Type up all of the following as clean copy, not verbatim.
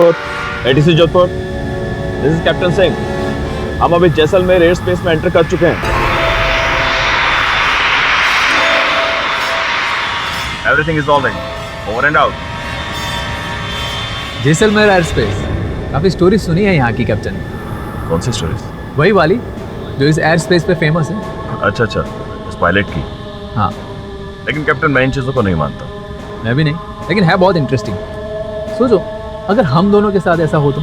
ATC Jodhpur, this is captain Singh. हम अभी Jaisalmer air space में एंटर कर चुके हैं। Everything is all right, over and out. Jaisalmer air space, काफी स्टोरी सुनी है यहाँ की कैप्टन। कौन सी स्टोरीज? वही वाली जो इस एयर स्पेस पे फेमस है। अच्छा अच्छा, इस पायलट की। हाँ, लेकिन कैप्टन मैं इन चीजों को नहीं मानता। मैं भी नहीं, लेकिन है बहुत इंटरेस्टिंग। सोचो अगर हम दोनों के साथ ऐसा हो तो।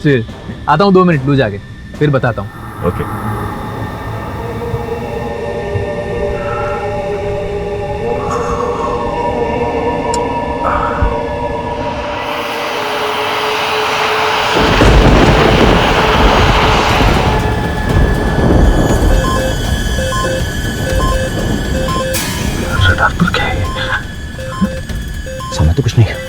फिर आता हूँ 2 मिनट लू जाके, फिर बताता हूँ। ओके। रडार पर क्या है? समझ तो कुछ नहीं है।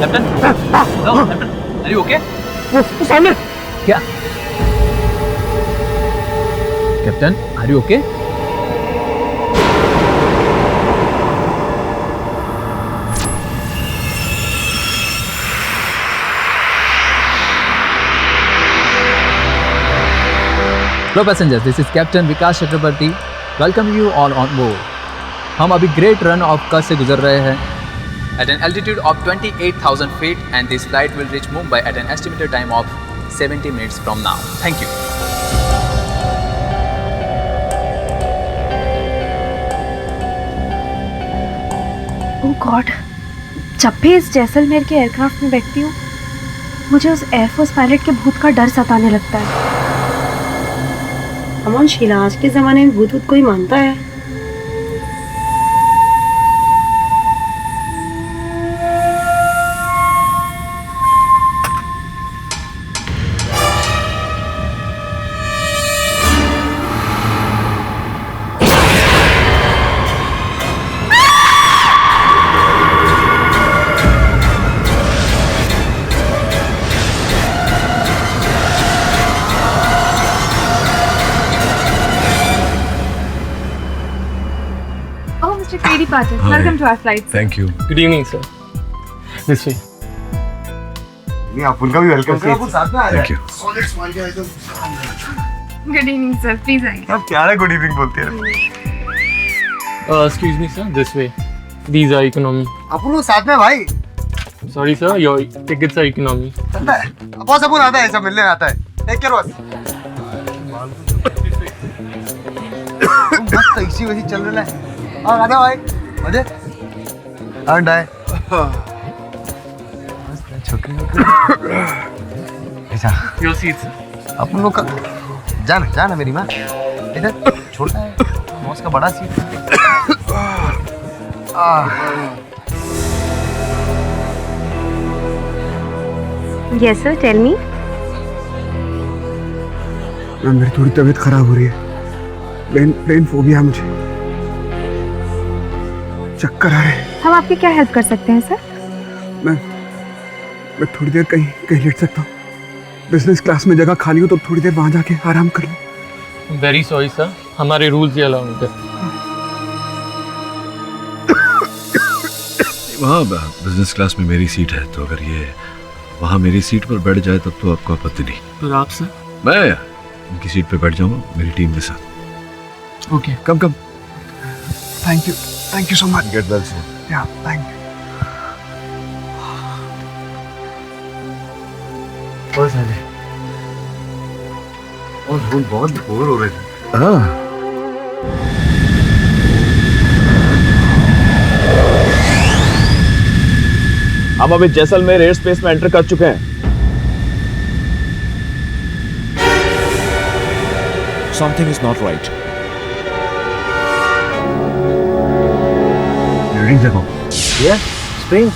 Captain, hello captain, are you okay? वो सामने क्या? Captain, are you okay? Hello passengers, this is Captain Vikas Chakrabarti. Welcome you all on board. हम अभी ग्रेट रन ऑफ कच्छ से गुजर रहे हैं at an altitude of 28,000 feet and this flight will reach Mumbai at an estimated time of 70 minutes from now. Thank you. Oh God, जब भी इस जैसलमेर के एयरक्राफ्ट में बैठती हूँ मुझे उस एयरफोर्स पायलट के भूत का डर सताने लगता है। अमन शीला, आज के जमाने में भूत कोई मानता है? Lady Patil, welcome to our flight. Thank you. Good evening, sir. This way. नहीं, आप उनका भी वेलकम करो। वो साथ में आ thank you. Good evening, sir. Please आइए। आप क्या है गुड इवनिंग बोलते हैं? Excuse me, sir. This way. These are economy. आप लोग साथ में भाई। Sorry, sir. Your tickets are economy. चलता है। अब सब आता है, सब मिलने आता है। टेक केयर बस। मस्त इसी वही चल रहा है। हाँ आजा भाई, मजे। एंड आए। छोकरी ऐसा। Your seat, sir. अपन लोग का जाना मेरी माँ। इधर छोटा है, मौस का बड़ा seat. Yes sir, tell me. मेरी थोड़ी तबीयत खराब हो रही है। प्लेन फोबिया है मुझे। चक्कर आ रहे हैं। हम आपकी क्या हेल्प कर सकते हैं सर? मैं थोड़ी देर कहीं लेट सकता हूँ? बिजनेस क्लास में जगह खाली हो तो थोड़ी देर वहां जाके आराम कर लूँ। Very sorry, sir. हमारे rules ये allow नहीं करते। वहाँ बिजनेस क्लास में मेरी सीट है, तो अगर ये वहाँ मेरी सीट पर बैठ जाए तब तो आपको आपत्ति नहीं। पर आप, sir? मैं उनकी सीट पे बैठ जाऊंगा मेरी टीम के साथ। Okay. Come thank you so much. Get well soon. या थैंक यू। और साले और बहुत बोर हो रहे थे। हाँ। हम अभी जैसलमेर एयर स्पेस में एंटर कर चुके हैं। Something is not right. Reading देखो। ये स्ट्रेंज।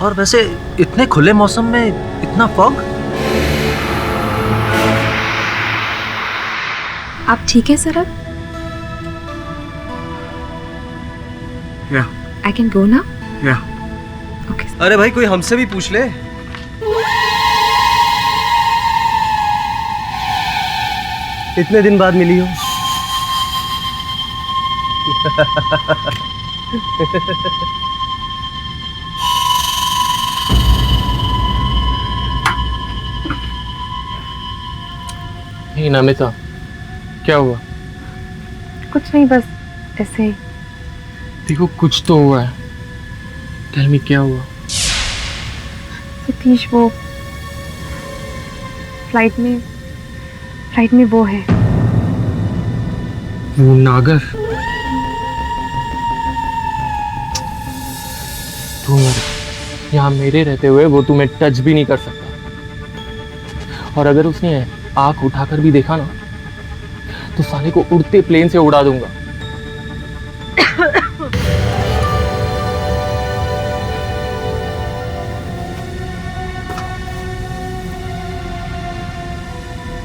और वैसे इतने खुले मौसम में इतना फॉग। आप ठीक है सर अब? या आई कैन गो ना? या ओके। अरे भाई कोई हमसे भी पूछ ले। इतने दिन बाद मिली हो। हे नमिता, क्या हुआ? कुछ नहीं, बस ऐसे ही। देखो कुछ तो हुआ है। टेल मी क्या हुआ? सतीश वो फ्लाइट में वो है। वो नागर। तुम यहाँ मेरे रहते हुए वो तुम्हें टच भी नहीं कर सकता। और अगर उसने आंख उठाकर भी देखा ना तो साले को उड़ते प्लेन से उड़ा दूंगा।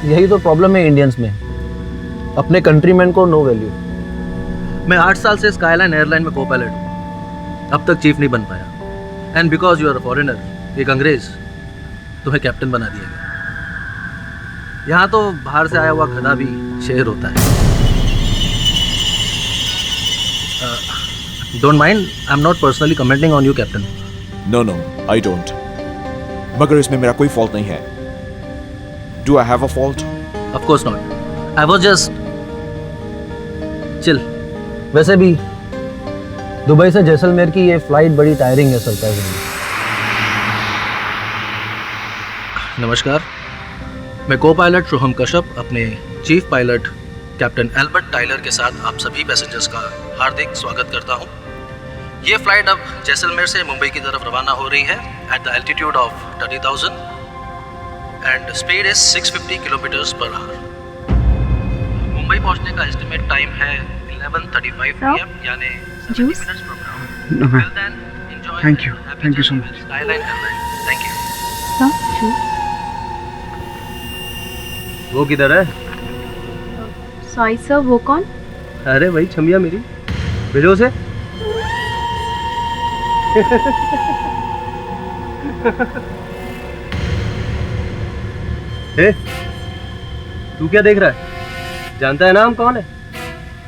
यही तो प्रॉब्लम है इंडियंस में, अपने कंट्रीमैन को नो वैल्यू। मैं 8 साल से स्काईलाइन एयरलाइन में को पायलट हूँ, अब तक चीफ नहीं बन पाया। And because you are a foreigner, एक अंग्रेज, तुम्हें कैप्टन बना दिया गया। यहाँ तो बाहर से आया हुआ गधा भी शेर होता है। Don't mind, I am not personally commenting on you captain. No no I don't, मगर इसमें मेरा कोई फॉल्ट नहीं है। Do I have a fault? Of course not, I was just chill. वैसे भी दुबई से जैसलमेर की ये फ्लाइट बड़ी टायरिंग है सरप्राइजिंगली। नमस्कार, मैं को पायलट शुभम कश्यप अपने chief pilot captain Albert Tyler के साथ आप सभी पैसेंजर्स का हार्दिक स्वागत करता हूं। ये फ्लाइट अब जैसलमेर से मुंबई की तरफ रवाना हो रही है at the altitude of 30,000 and speed is 650 kilometres per hour. Mumbai पहुंचने का एस्टिमेट टाइम है 11:35 PM, यानी 70 Juice? Minutes from now. No, ma'am. Till then, enjoy Thank you. and happy Thank you so journey much. with Skyline Airlines. Thank you. वो किधर है? Sorry sir, वो कौन? अरे भाई छमिया मेरी, भेजो उसे। ए, तू क्या देख रहा है? जानता है ना हम कौन है?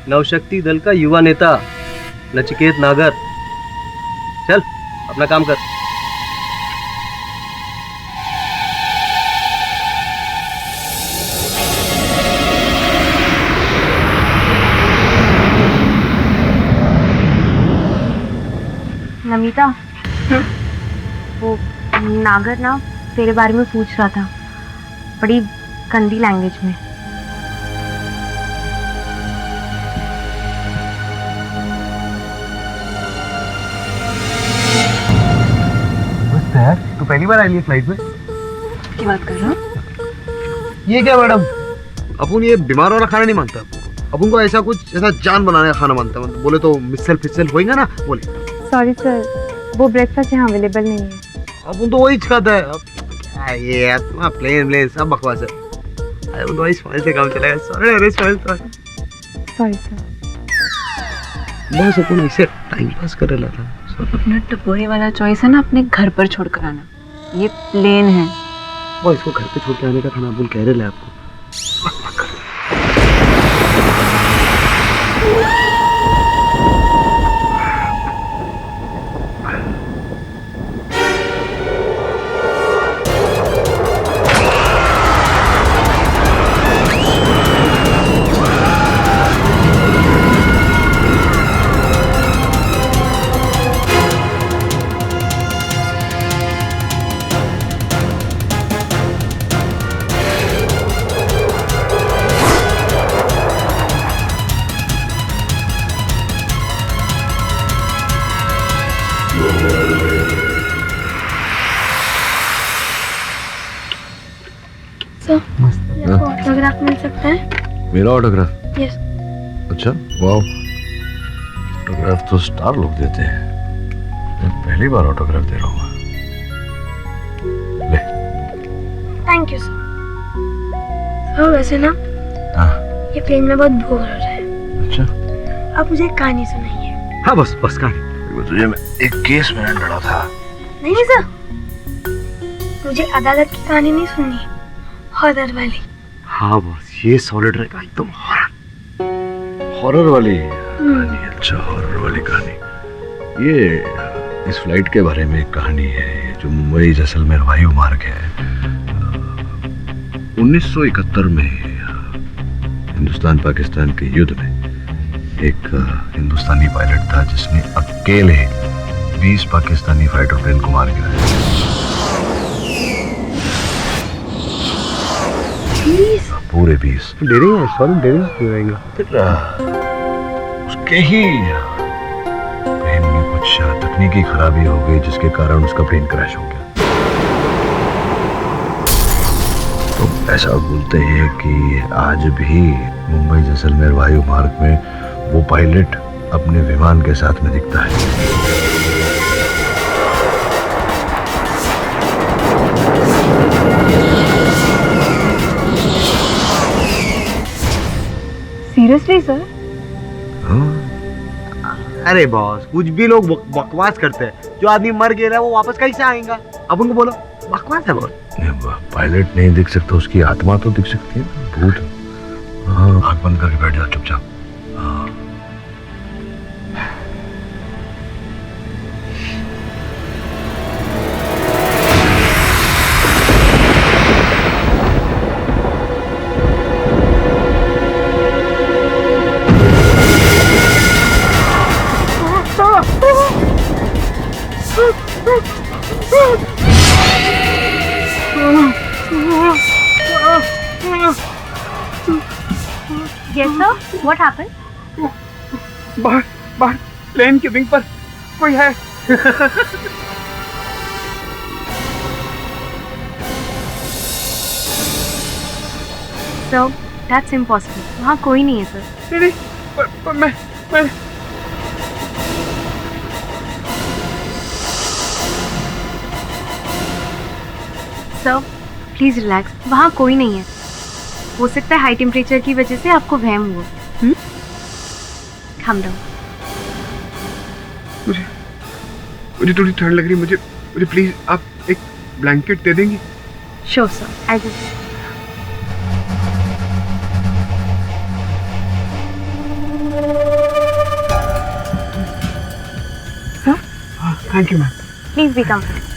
नवशक्ति दल का युवा नेता नचिकेत नागर। चल अपना काम कर। नमिता, वो नागर ना तेरे बारे में पूछ रहा था, बड़ी गंदी लैंग्वेज में। तू पहली बार आई है फ्लाइट में? क्या बात कर रहा हूँ? ये क्या मैडम? अपन ये बीमार वाला खाना नहीं मांगता, अपन को ऐसा कुछ ऐसा जान बनाने का खाना मांगता। मतलब बोले तो मिसल फिसल होएगा ना, बोले। सॉरी सर, वो ब्रेकफास्ट यहाँ अवेलेबल नहीं है। अपन तो वही खाता है। अब क्या ये यार, तुम्हारा प्लेन सब बकवास है। अरे वो तो वही स्माइल से काम चलेगा। सॉरी, अरे स्माइल तो सॉरी सर। बस अपन ऐसे टाइम पास कर रहा था। अपना टपोरी वाला चॉइस है ना, अपने घर पर छोड़ कर आना। ये प्लेन है। वो इसको घर पे छोड़ के आने का खाना अपन कह रहे हैं आपको। ऑटोग्राफ मिल सकता है? मेरा ऑटोग्राफ? यस। अच्छा, वाह, ऑटोग्राफ तो स्टार लोग देते हैं। पहली बार ऑटोग्राफ दे रहा हूँ। ले। Thank you sir. सर वैसे ना ये प्लेन में बहुत बोर हो रहा है। अच्छा। आप मुझे एक कहानी सुनाइए। हाँ बस बस कहानी। तुझे मैं एक केस में लड़ा था। नहीं सर, मुझे अदालत की कहानी नहीं सुननी, हॉरर वाली। हाँ बस ये सॉलिड रहेगा एकदम हॉरर वाली कहानी। अच्छा, हॉरर वाली कहानी। ये इस फ्लाइट के बारे में एक कहानी है जो मुंबई जैसलमेर वायु मार्ग है। 1971 में हिंदुस्तान पाकिस्तान के युद्ध में एक हिंदुस्तानी पायलट था जिसने अकेले 20 पाकिस्तानी फाइटर प्लेन को मार गिराया। 20? पूरे 20। डेरिंग है, सॉलिड डेरिंग क्यों रहेगा? फिर उसके ही प्लेन में कुछ तकनीकी खराबी हो गई जिसके कारण उसका प्लेन क्रैश हो गया। तो ऐसा बोलते हैं कि आज भी मुंबई जैसलमेर वायु मार्ग में वो पायलट अपने विमान के साथ में दिखता है। Seriously sir? अरे बॉस, कुछ भी लोग बकवास करते हैं। जो आदमी मर गया है वो वापस कैसे आएगा? अब उनको बोलो बकवास है बॉस। पायलट नहीं दिख सकता, उसकी आत्मा तो दिख सकती है, भूत। हाँ, आंख बंद करके बैठ जा चुपचाप। हाँ। Yes sir, what happened? बाहर प्लेन के विंग पर कोई है। Sir, that's impossible. वहाँ कोई नहीं है सर। नहीं, पर मैं सर प्लीज रिलैक्स, वहाँ कोई नहीं है। हो सकता है हाई टेम्परेचर की वजह से आपको वहम हुआ। calm down। मुझे थोड़ी ठंड लग रही है। मुझे प्लीज आप एक ब्लैंकेट दे देंगी? Sure sir, I'll just thank you ma'am. please be comfortable।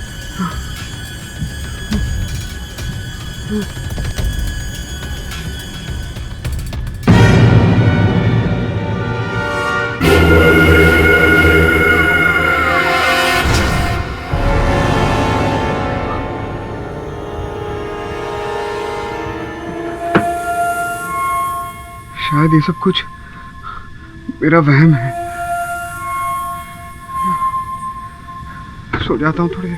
शायद ये सब कुछ मेरा वहम है। सो जाता हूँ थोड़ी देर।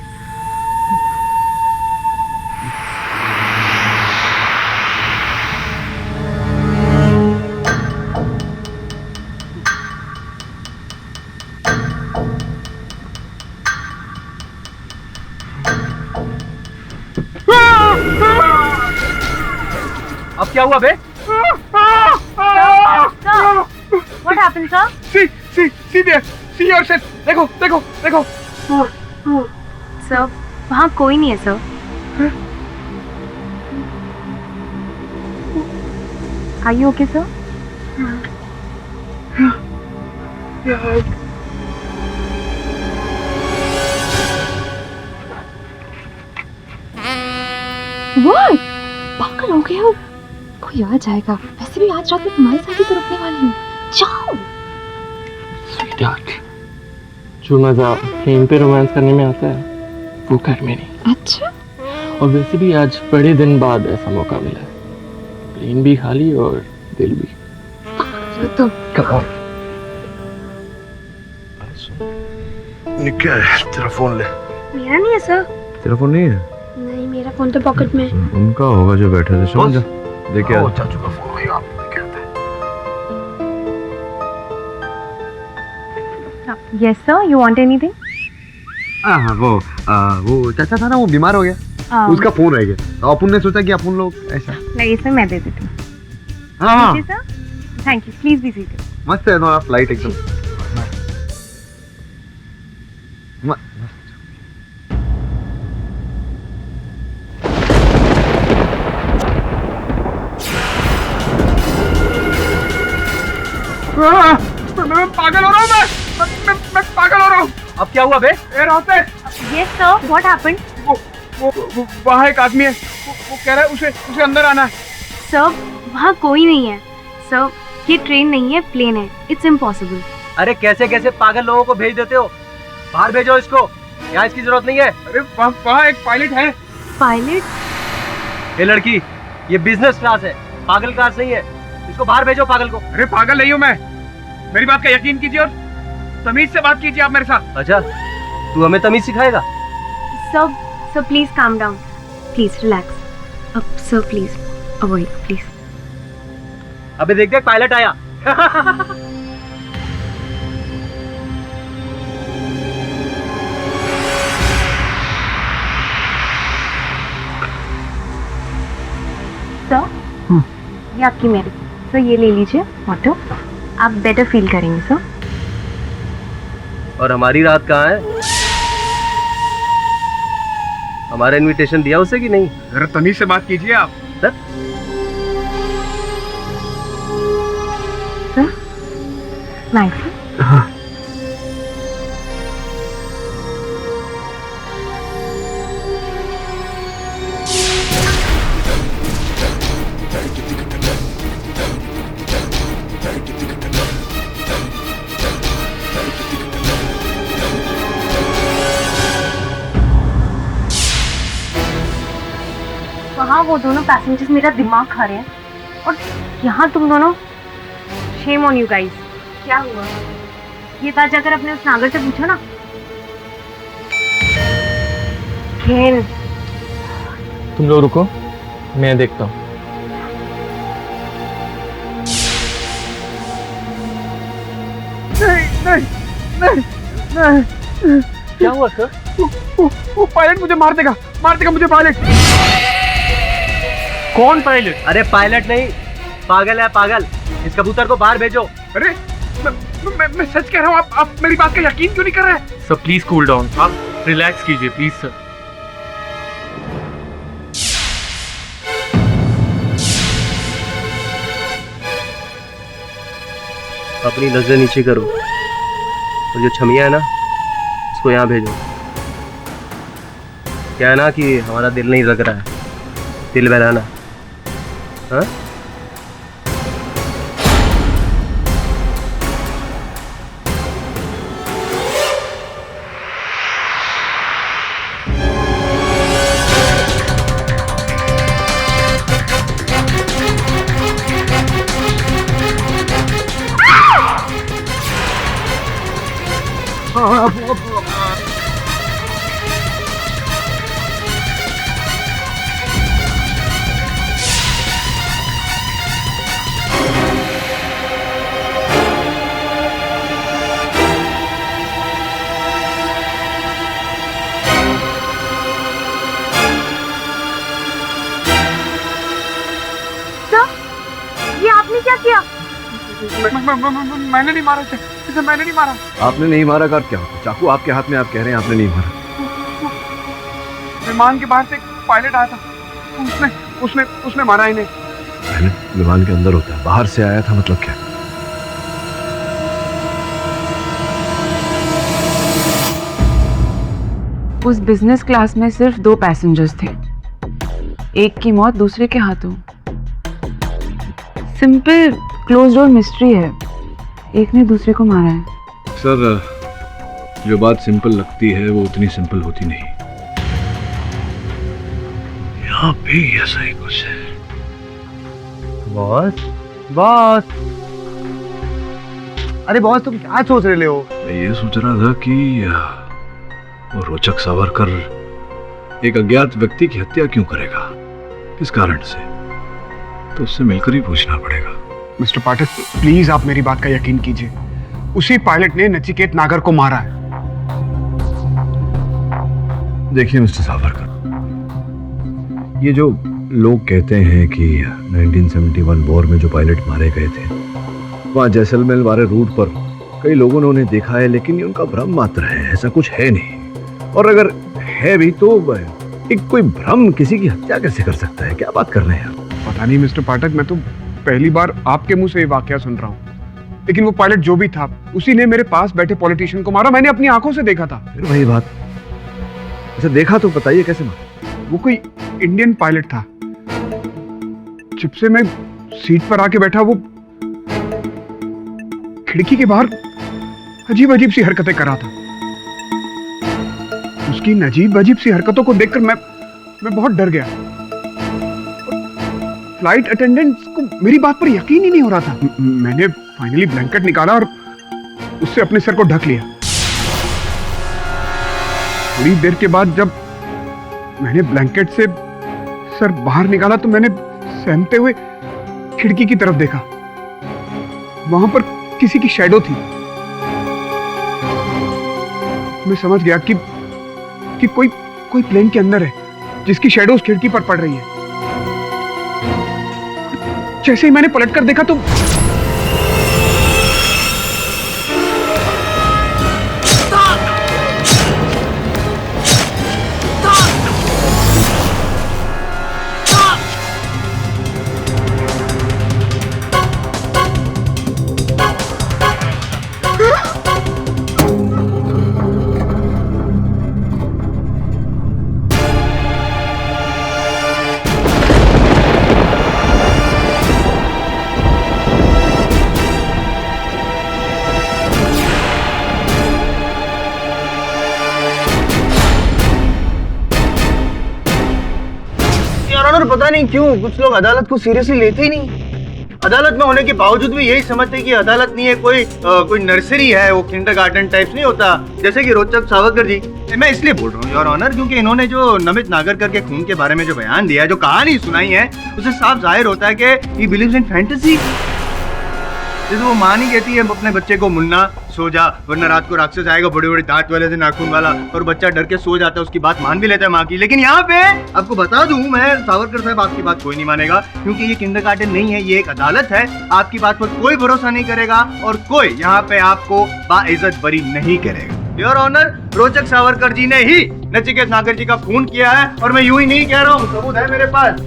अब क्या हुआ बे? What happened sir? See there, see yourself। देखो। सर वहाँ कोई नहीं है sir. Are you okay sir? What? पागल हो गए हो? कोई आ जाएगा। वैसे भी आज रात में तुम्हारे साथ ही तो रुकने वाली हूँ। जाओ। स्वीटहार्ट, जो मजा प्लेन पे रोमांस करने में आता है वो घर में नहीं। अच्छा। और वैसे भी आज बड़े दिन बाद ऐसा मौका मिला है। प्लेन भी खाली और दिल भी। तुम क्या है? तेरा फोन ले। मेरा नहीं है सर। तेरा फोन नहीं है? नहीं, मेरा फोन तो पॉकेट में। उनका होगा जो बैठे थे। समझ जा, देख क्या चाचू का फोन है, आप देख आता है। Yes sir, you want anything? हाँ वो चाचा था ना, वो बीमार हो गया, उसका फोन रह गया, तो अपन ने सोचा कि अपन लोग ऐसा। नहीं, इसमें मैं दे देती हूँ। हाँ sir, thank you, please be seated. मस्त है ना फ्लाइट एकदम। मैं पागल हो रहा हूँ, मैं पागल हो रहा हूँ। अब क्या हुआ बे? Air hostess, yes sir, what happened? वो वहाँ एक आदमी है, वो कह रहा है उसे अंदर आना है। सर, वहाँ कोई नहीं है। सर, ये ट्रेन नहीं है, प्लेन है। It's impossible. अरे कैसे कैसे पागल लोगों को भेज देते हो? बाहर भेजो इसको, यहाँ इसकी जरूरत नहीं है। अरे वहाँ एक पायलट है। पायलट? ये लड़की, ये बिजनेस क्लास है, पागल क्लास नहीं है। इसको बाहर भेजो पागल को। अरे पागल नहीं हूँ मैं, मेरी बात का यकीन कीजिए और तमीज से बात कीजिए आप मेरे साथ। अच्छा, तू हमें तमीज सिखाएगा? Sir please calm down, please relax. अब सर प्लीज अवॉइड, प्लीज। अबे देख देख, पायलट आया। सर, ये आपकी मेडिसिन। सर ये ले लीजिए ऑटो, आप बेटर फील करेंगे सर। और हमारी रात कहाँ है? हमारा इनविटेशन दिया उसे कि नहीं? जरा तमीज से बात कीजिए आप। Sir, nice. वहाँ वो दोनों पैसेंजर्स मेरा दिमाग खा रहे हैं और यहाँ तुम दोनों। Shame on you guys. क्या हुआ? ये बात जाकर अपने उस नागर से पूछो ना। खेल। तुम लोग रुको, मैं देखता हूँ। नहीं। क्या हुआ सर? वो पायलट मुझे मार देगा मुझे पायलट। कौन पायलट? अरे पायलट नहीं, पागल है पागल। इस कबूतर को बाहर भेजो। अरे मैं सच कह रहा हूँ, आप मेरी बात का यकीन क्यों नहीं कर रहे? सर प्लीज कूल डाउन, आप रिलैक्स कीजिए प्लीज सर। अपनी नजर नीचे करो और जो छमिया है ना, उसको यहाँ भेजो। क्या है ना कि हमारा दिल नहीं लग रहा है, दिल बहलाना। हाँ? क्या किया? मैंने नहीं मारा इसे, मैंने नहीं मारा। आपने नहीं मारा का क्या होता? चाकू आपके हाथ में, आप कह रहे हैं आपने नहीं मारा। विमान के बाहर से एक पायलट आया था, उसने मारा इन्हें। पायलट विमान के अंदर होता है, बाहर से आया था मतलब क्या? उस बिजनेस क्लास में सिर्फ 2 पैसेंजर्स थे, एक की मौत दूसरे के हाथों। सिंपल क्लोज डोर मिस्ट्री है, एक ने दूसरे को मारा है। सर, जो बात सिंपल लगती है वो उतनी सिंपल होती नहीं। यहाँ भी ऐसा ही कुछ है। बॉस, अरे बॉस तुम क्या सोच रहे हो? मैं ये सोच रहा था कि वो रोचक सावरकर एक अज्ञात व्यक्ति की हत्या क्यों करेगा, किस कारण से, तो उससे मिलकर ही पूछना पड़ेगा। मिस्टर पाठक, प्लीज आप मेरी बात का यकीन कीजिए, उसी पायलट ने नचिकेत नागर को मारा है। देखिए मिस्टर सावरकर, ये जो लोग कहते हैं कि 1971 वॉर में जो पायलट मारे गए थे, वहाँ जैसलमेर वाले रूट पर कई लोगों ने उन्हें देखा है, लेकिन ये उनका भ्रम मात्र है, ऐसा कुछ है नहीं। और अगर है भी तो एक कोई भ्रम किसी की हत्या कैसे कर सकता है? क्या बात कर रहे हैं आप? पता नहीं मिस्टर पाठक, मैं तो पहली बार आपके मुंह से ये वाकया सुन रहा हूँ। लेकिन वो पायलट जो भी था, उसी ने मेरे पास बैठे पॉलिटिशियन को मारा। मैंने अपनी आंखों से देखा था। फिर वही बात, अच्छा देखा तो बताइए कैसे मारा? वो कोई इंडियन पायलट था। जब से मैं सीट पर आके बैठा, वो खिड़की के बाहर अजीब अजीब सी हरकतें कर रहा था। उसकी इन अजीब अजीब सी हरकतों को देखकर मैं बहुत डर गया। फ्लाइट अटेंडेंट को मेरी बात पर यकीन ही नहीं हो रहा था। मैंने फाइनली ब्लैंकेट निकाला और उससे अपने सर को ढक लिया। थोड़ी देर के बाद जब मैंने ब्लैंकेट से सर बाहर निकाला तो मैंने सहमते हुए खिड़की की तरफ देखा। वहां पर किसी की शैडो थी। मैं समझ गया कि कोई प्लेन के अंदर है, जिसकी शैडो उस खिड़की पर पड़ रही है। जैसे ही मैंने पलटकर देखा तो पता नहीं क्यों कुछ लोग अदालत को सीरियसली लेते ही नहीं। अदालत में होने के बावजूद भी यही समझते कि अदालत नहीं है, कोई नर्सरी है, वो किंडरगार्टन टाइप्स नहीं होता, जैसे कि रोचक सावरकर जी। मैं इसलिए बोल रहा हूँ योर ऑनर, क्योंकि इन्होंने जो नमित नागरकर के खून के बारे में जो बयान दिया है, जो कहानी सुनाई है, उससे साफ जाहिर होता है कि ही बिलीव्स इन फैंटेसी। जैसे वो माँ नहीं कहती है अपने बच्चे को, मुन्ना सो जा वरना रात को राक्षस आएगा बड़े बड़े दांत वाले से, नाखून वाला, और बच्चा डर के सो जाता है, उसकी बात मान भी लेता है माँ की। लेकिन यहाँ पे आपको बता दूं मैं सावरकर साहब, आपकी बात कोई नहीं मानेगा, क्योंकि ये किंडरगार्टन नहीं है, ये एक अदालत है। आपकी बात पर कोई भरोसा नहीं करेगा और कोई यहाँ पे आपको बाइज्जत बरी नहीं करेगा। योर ऑनर, रोचक सावरकर जी ने ही नचिकेत नागर जी का खून किया है, और मैं यूं ही नहीं कह रहा हूँ, सबूत है मेरे पास।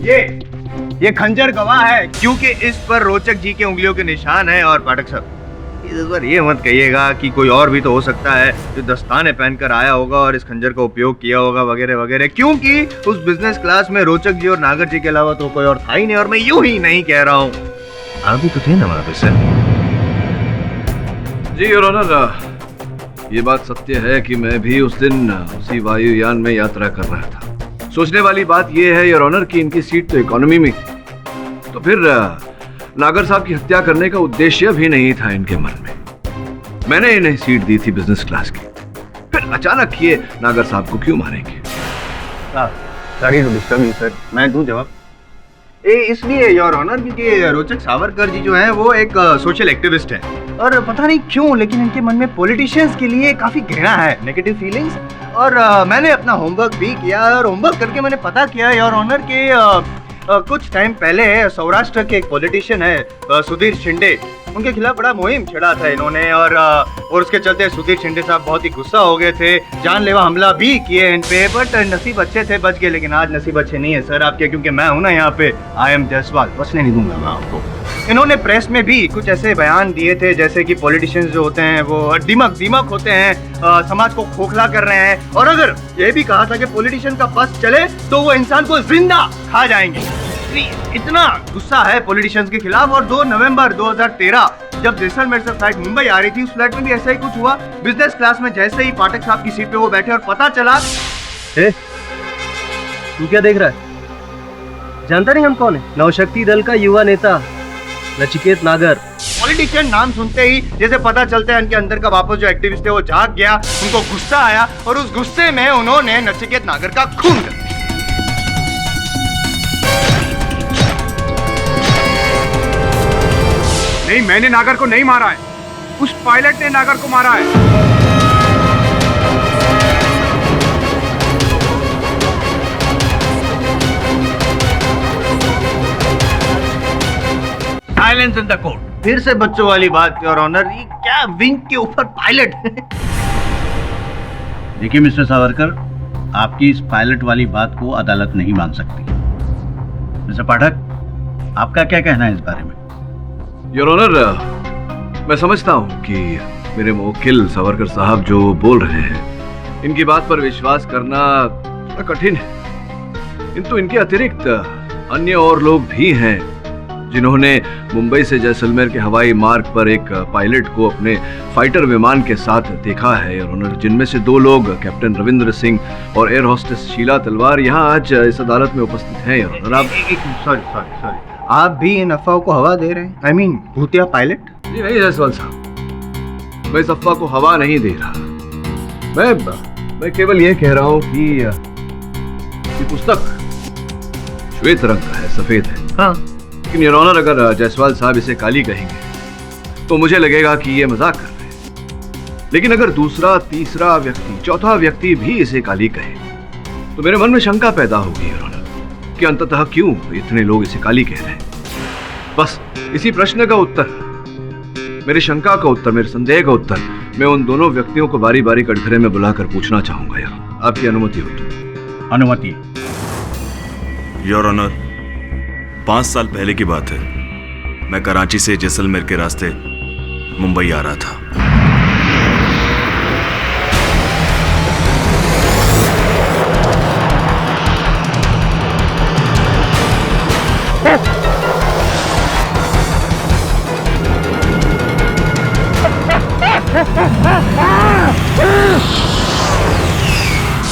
ये खंजर गवाह है, क्योंकि इस पर रोचक जी के उंगलियों के निशान है। और पाठक साहब, इस बार ये मत कहिएगा कि कोई और भी तो हो सकता है जो दस्ताने पहनकर आया होगा और इस खंजर का उपयोग किया होगा वगैरह वगैरह, क्योंकि उस बिजनेस क्लास में रोचक जी और नागर जी के अलावा तो कोई और था ही नहीं। और मैं यूं ही नहीं कह रहा हूँ, आप भी तो थे ना वहां पे सर। जी योर ऑनर, ये बात सत्य है कि मैं भी उस दिन उसी वायुयान में यात्रा कर रहा था। सोचने वाली बात यह है योर ऑनर कि इनकी सीट तो इकोनॉमी में थी, तो फिर नागर साहब की हत्या करने का उद्देश्य भी नहीं था इनके मन में। मैंने इन्हें सीट दी थी बिजनेस क्लास की, फिर अचानक ये नागर साहब को क्यों मारेंगे? Sorry to disturb you sir, मैं दूं जवाब। इसलिए योर ऑनर, क्योंकि रोचक सावरकर जी जो है वो एक सोशल एक्टिविस्ट है, और पता नहीं क्यों लेकिन इनके मन में पॉलिटिशियंस के लिए काफी घृणा है, नेगेटिव फीलिंग्स। और मैंने अपना होमवर्क भी किया, और होमवर्क करके मैंने पता किया योर ऑनर के कुछ टाइम पहले सौराष्ट्र के एक पॉलिटिशियन है सुधीर शिंदे, उनके खिलाफ बड़ा मुहिम छेड़ा था इन्होंने, और उसके चलते सुधीर शिंदे साहब बहुत ही गुस्सा हो गए थे, जानलेवा हमला भी किए इन पे। बट नसीब अच्छे थे, बच गए। लेकिन आज नसीब अच्छे नहीं है सर आपके, क्योंकि मैं हूं ना यहाँ पे, आई एम जायसवाल, बचने नहीं दूंगा मैं आपको। इन्होंने प्रेस में भी कुछ ऐसे बयान दिए थे जैसे कि पॉलिटिशियंस जो होते हैं वो दीमक होते हैं, समाज को खोखला कर रहे हैं, और अगर ये भी कहा था कि पॉलिटिशियन का बस चले तो वो इंसान को जिंदा खा जाएंगे। इतना गुस्सा है पॉलिटिशियंस के खिलाफ। और 2 नवंबर 2013 जब जैसलमेर से फ्लाइट मुंबई आ रही थी, उस फ्लाइट में भी ऐसा ही कुछ हुआ। बिजनेस क्लास में जैसे ही पाठक साहब की सीट पे वो बैठे और पता चला। तू क्या देख रहा है? जानता नहीं हम कौन है? नवशक्ति दल का युवा नेता नचिकेत नागर। पॉलिटिशियन नाम सुनते ही जैसे पता चलता है इनके अंदर का वापस जो एक्टिविस्ट थे वो जाग गया, उनको गुस्सा आया, और उस गुस्से में उन्होंने नचिकेत नागर का खून कर दिया। नहीं, मैंने नागर को नहीं मारा है, उस पायलट ने नागर को मारा है। Silence in the court. फिर से बच्चों वाली बात, योर ऑनर, ये क्या विंग के ऊपर पायलट? देखिए मिस्टर सावरकर, आपकी इस पायलट वाली बात को अदालत नहीं मान सकती। मिस्टर पाठक, आपका क्या कहना है इस बारे में? योर ऑनर, मैं समझता हूँ कि मेरे मुवक्किल सावरकर साहब जो बोल रहे हैं, इनकी बात पर विश्वास करना थोड़ा कठिन है, किंतु इनके अतिरिक्त अन्य और लोग भी हैं जिन्होंने मुंबई से जैसलमेर के हवाई मार्ग पर एक पायलट को अपने फाइटर विमान के साथ देखा है योर ऑनर, जिनमें से 2 लोग कैप्टन रविंद्र सिंह और एयर होस्टेस शीला तलवार यहाँ आज इस अदालत में उपस्थित हैं योर ऑनर। आप सॉरी, आप भी इन अफवाहों को हवा दे रहे हैं? आई मीन भूतिया पायलट? जी नहीं जायसवाल साहब, मैं इस अफवाह को हवा नहीं दे रहा। मैं केवल ये कह रहा हूँ कि ये पुस्तक श्वेत रंग का है, सफेद है। हाँ, लेकिन योर ऑनर, अगर जायसवाल साहब इसे काली कहेंगे तो मुझे लगेगा कि ये मजाक कर रहे हैं। लेकिन अगर दूसरा, तीसरा व्यक्ति, चौथा व्यक्ति भी इसे काली कहे तो मेरे मन में शंका पैदा होगी योर ऑनर कि अंततः क्यों इतने लोग इसे काली कह रहे हैं। बस इसी प्रश्न का उत्तर, मेरी शंका का उत्तर, मेरे संदेह का उत्तर मैं उन दोनों व्यक्तियों को बारी बारी कटघरे में बुलाकर पूछना चाहूंगा यार, आपकी अनुमति हो तो? अनुमति। योर ऑनर, 5 साल पहले की बात है। मैं कराची से जैसलमेर के रास्ते मुंबई आ रहा था।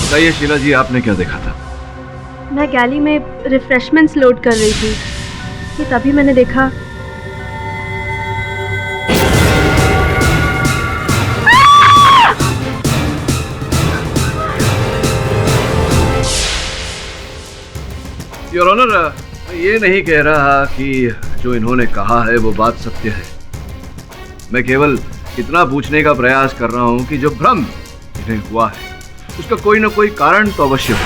बताइए शीला जी, आपने क्या देखा था? मैं गैली में रिफ्रेशमेंट्स लोड कर रही थी कि तभी मैंने देखा योर ऑनर, मैं ये नहीं कह रहा कि जो इन्होंने कहा है वो बात सत्य है। मैं केवल इतना पूछने का प्रयास कर रहा हूँ कि जो भ्रम इन्हें हुआ है उसका कोई ना कोई कारण तो अवश्य हो।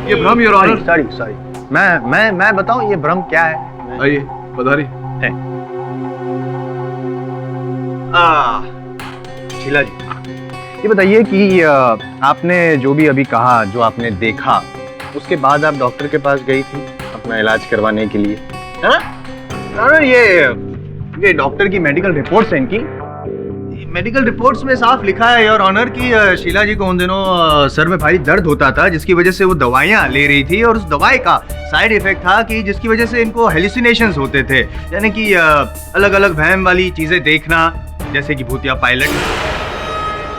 ये भ्रम योर ऑनर। सॉरी, मैं बताऊं ये भ्रम क्या है? आइए पधारिए। शीला जी, ये बताइए कि आपने जो भी अभी कहा, जो आपने देखा, उसके बाद आप डॉक्टर के पास गई थी अपना इलाज करवाने के लिए, है ना? ये डॉक्टर की मेडिकल रिपोर्ट्स हैं इनकी। मेडिकल रिपोर्ट्स में साफ लिखा है योर ऑनर कि शीला जी को उन दिनों सर में भारी दर्द होता था, जिसकी वजह से वो दवाइयाँ ले रही थी, और उस दवाई का साइड इफेक्ट था कि जिसकी वजह से इनको हेलुसिनेशंस होते थे, यानी कि अलग अलग वहम वाली चीजें देखना, जैसे कि भूतिया पायलट।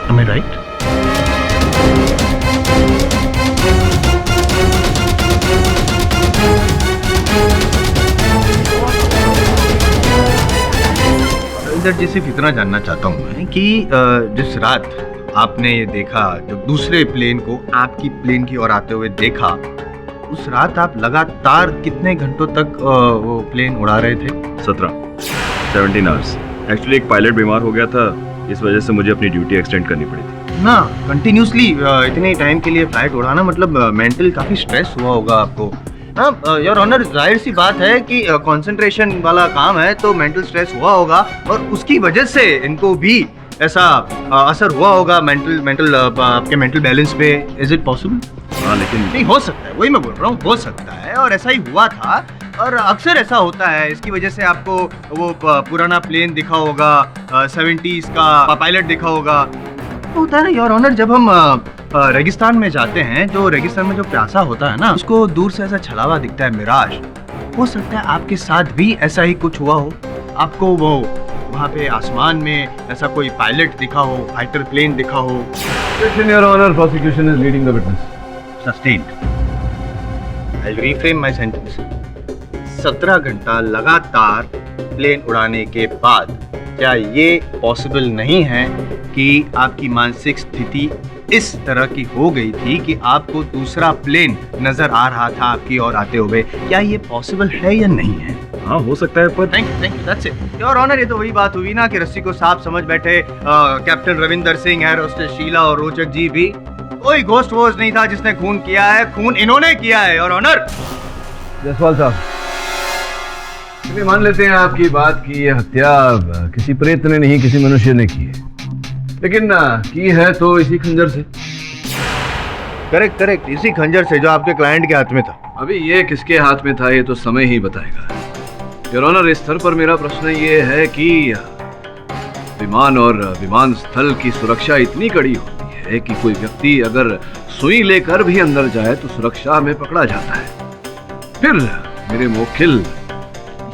Am I right? जी सिर्फ इतना जानना चाहता हूँ मैं कि जिस रात आपने ये देखा, जब दूसरे प्लेन को आपकी प्लेन की ओर आते हुए देखा, उस रात आप लगातार कितने घंटों तक वो प्लेन उड़ा रहे थे? 17 आवर्स। एक्चुअली एक पायलट बीमार हो गया था, इस वजह से मुझे अपनी ड्यूटी एक्सटेंड करनी पड़ी थी ना। कंटिन्यूसली इतने टाइम के लिए फ्लाइट उड़ाना, मतलब मेंटल काफी स्ट्रेस हुआ होगा आपको। हाँ योर ऑनर, जाहिर सी बात है कि कंसंट्रेशन वाला काम है तो मेंटल स्ट्रेस हुआ होगा, और उसकी वजह से इनको भी ऐसा असर हुआ होगा आपके मेंटल बैलेंस पे। Is it possible? हाँ, लेकिन नहीं हो सकता है, वही मैं बोल रहा हूँ, हो सकता है, और ऐसा ही हुआ था, और अक्सर ऐसा होता है। इसकी वजह से आपको वो पुराना प्लेन दिखा होगा, 70s का पायलट दिखा होगा। तो होता है ना योर ऑनर, जब हम रेगिस्तान में जाते हैं, जो रेगिस्तान में जो प्यासा होता है ना, उसको दूर से ऐसा छलावा दिखता है, मिराज। हो सकता है आपके साथ भी ऐसा ही कुछ हुआ हो, आपको वो वहाँ पे आसमान में ऐसा कोई पायलट दिखा हो, फाइटर प्लेन दिखा हो। Your honour, prosecution is leading the witness. Sustained. I will reframe my sentence. 17 घंटा लगातार प्लेन उड़ाने के बाद क्या ये पॉसिबल नहीं है कि आपकी मानसिक स्थिति इस तरह की हो गई थी कि आपको दूसरा प्लेन नजर आ रहा था आपकी ओर आते हुए? क्या ये पॉसिबल है या नहीं है? हाँ, हो सकता है, पर thank you, that's it your honour. ये तो वही बात हुई ना कि रस्सी को सांप समझ बैठे captain Ravinder Singh, air hostess Sheila और रोचक जी भी। कोई घोस्ट वोस्ट नहीं था जिसने खून किया है, खून इन्होंने किया है योर ऑनर। जायसवाल साहब, चलिए मान लेते हैं आपकी बात की यह हत्या किसी प्रेत ने नहीं किसी मनुष्य ने की है, लेकिन की है तो इसी खंजर से। करेक्ट करेक्ट, इसी खंजर से जो आपके क्लाइंट के हाथ में था। अभी ये किसके हाथ में था ये तो समय ही बताएगा। योर ऑनर, इस स्तर पर मेरा प्रश्न ये है कि विमान और विमान स्थल की सुरक्षा इतनी कड़ी होती है कि कोई व्यक्ति अगर सुई लेकर भी अंदर जाए तो सुरक्षा में पकड़ा जाता है। फिर मेरे मोखिल,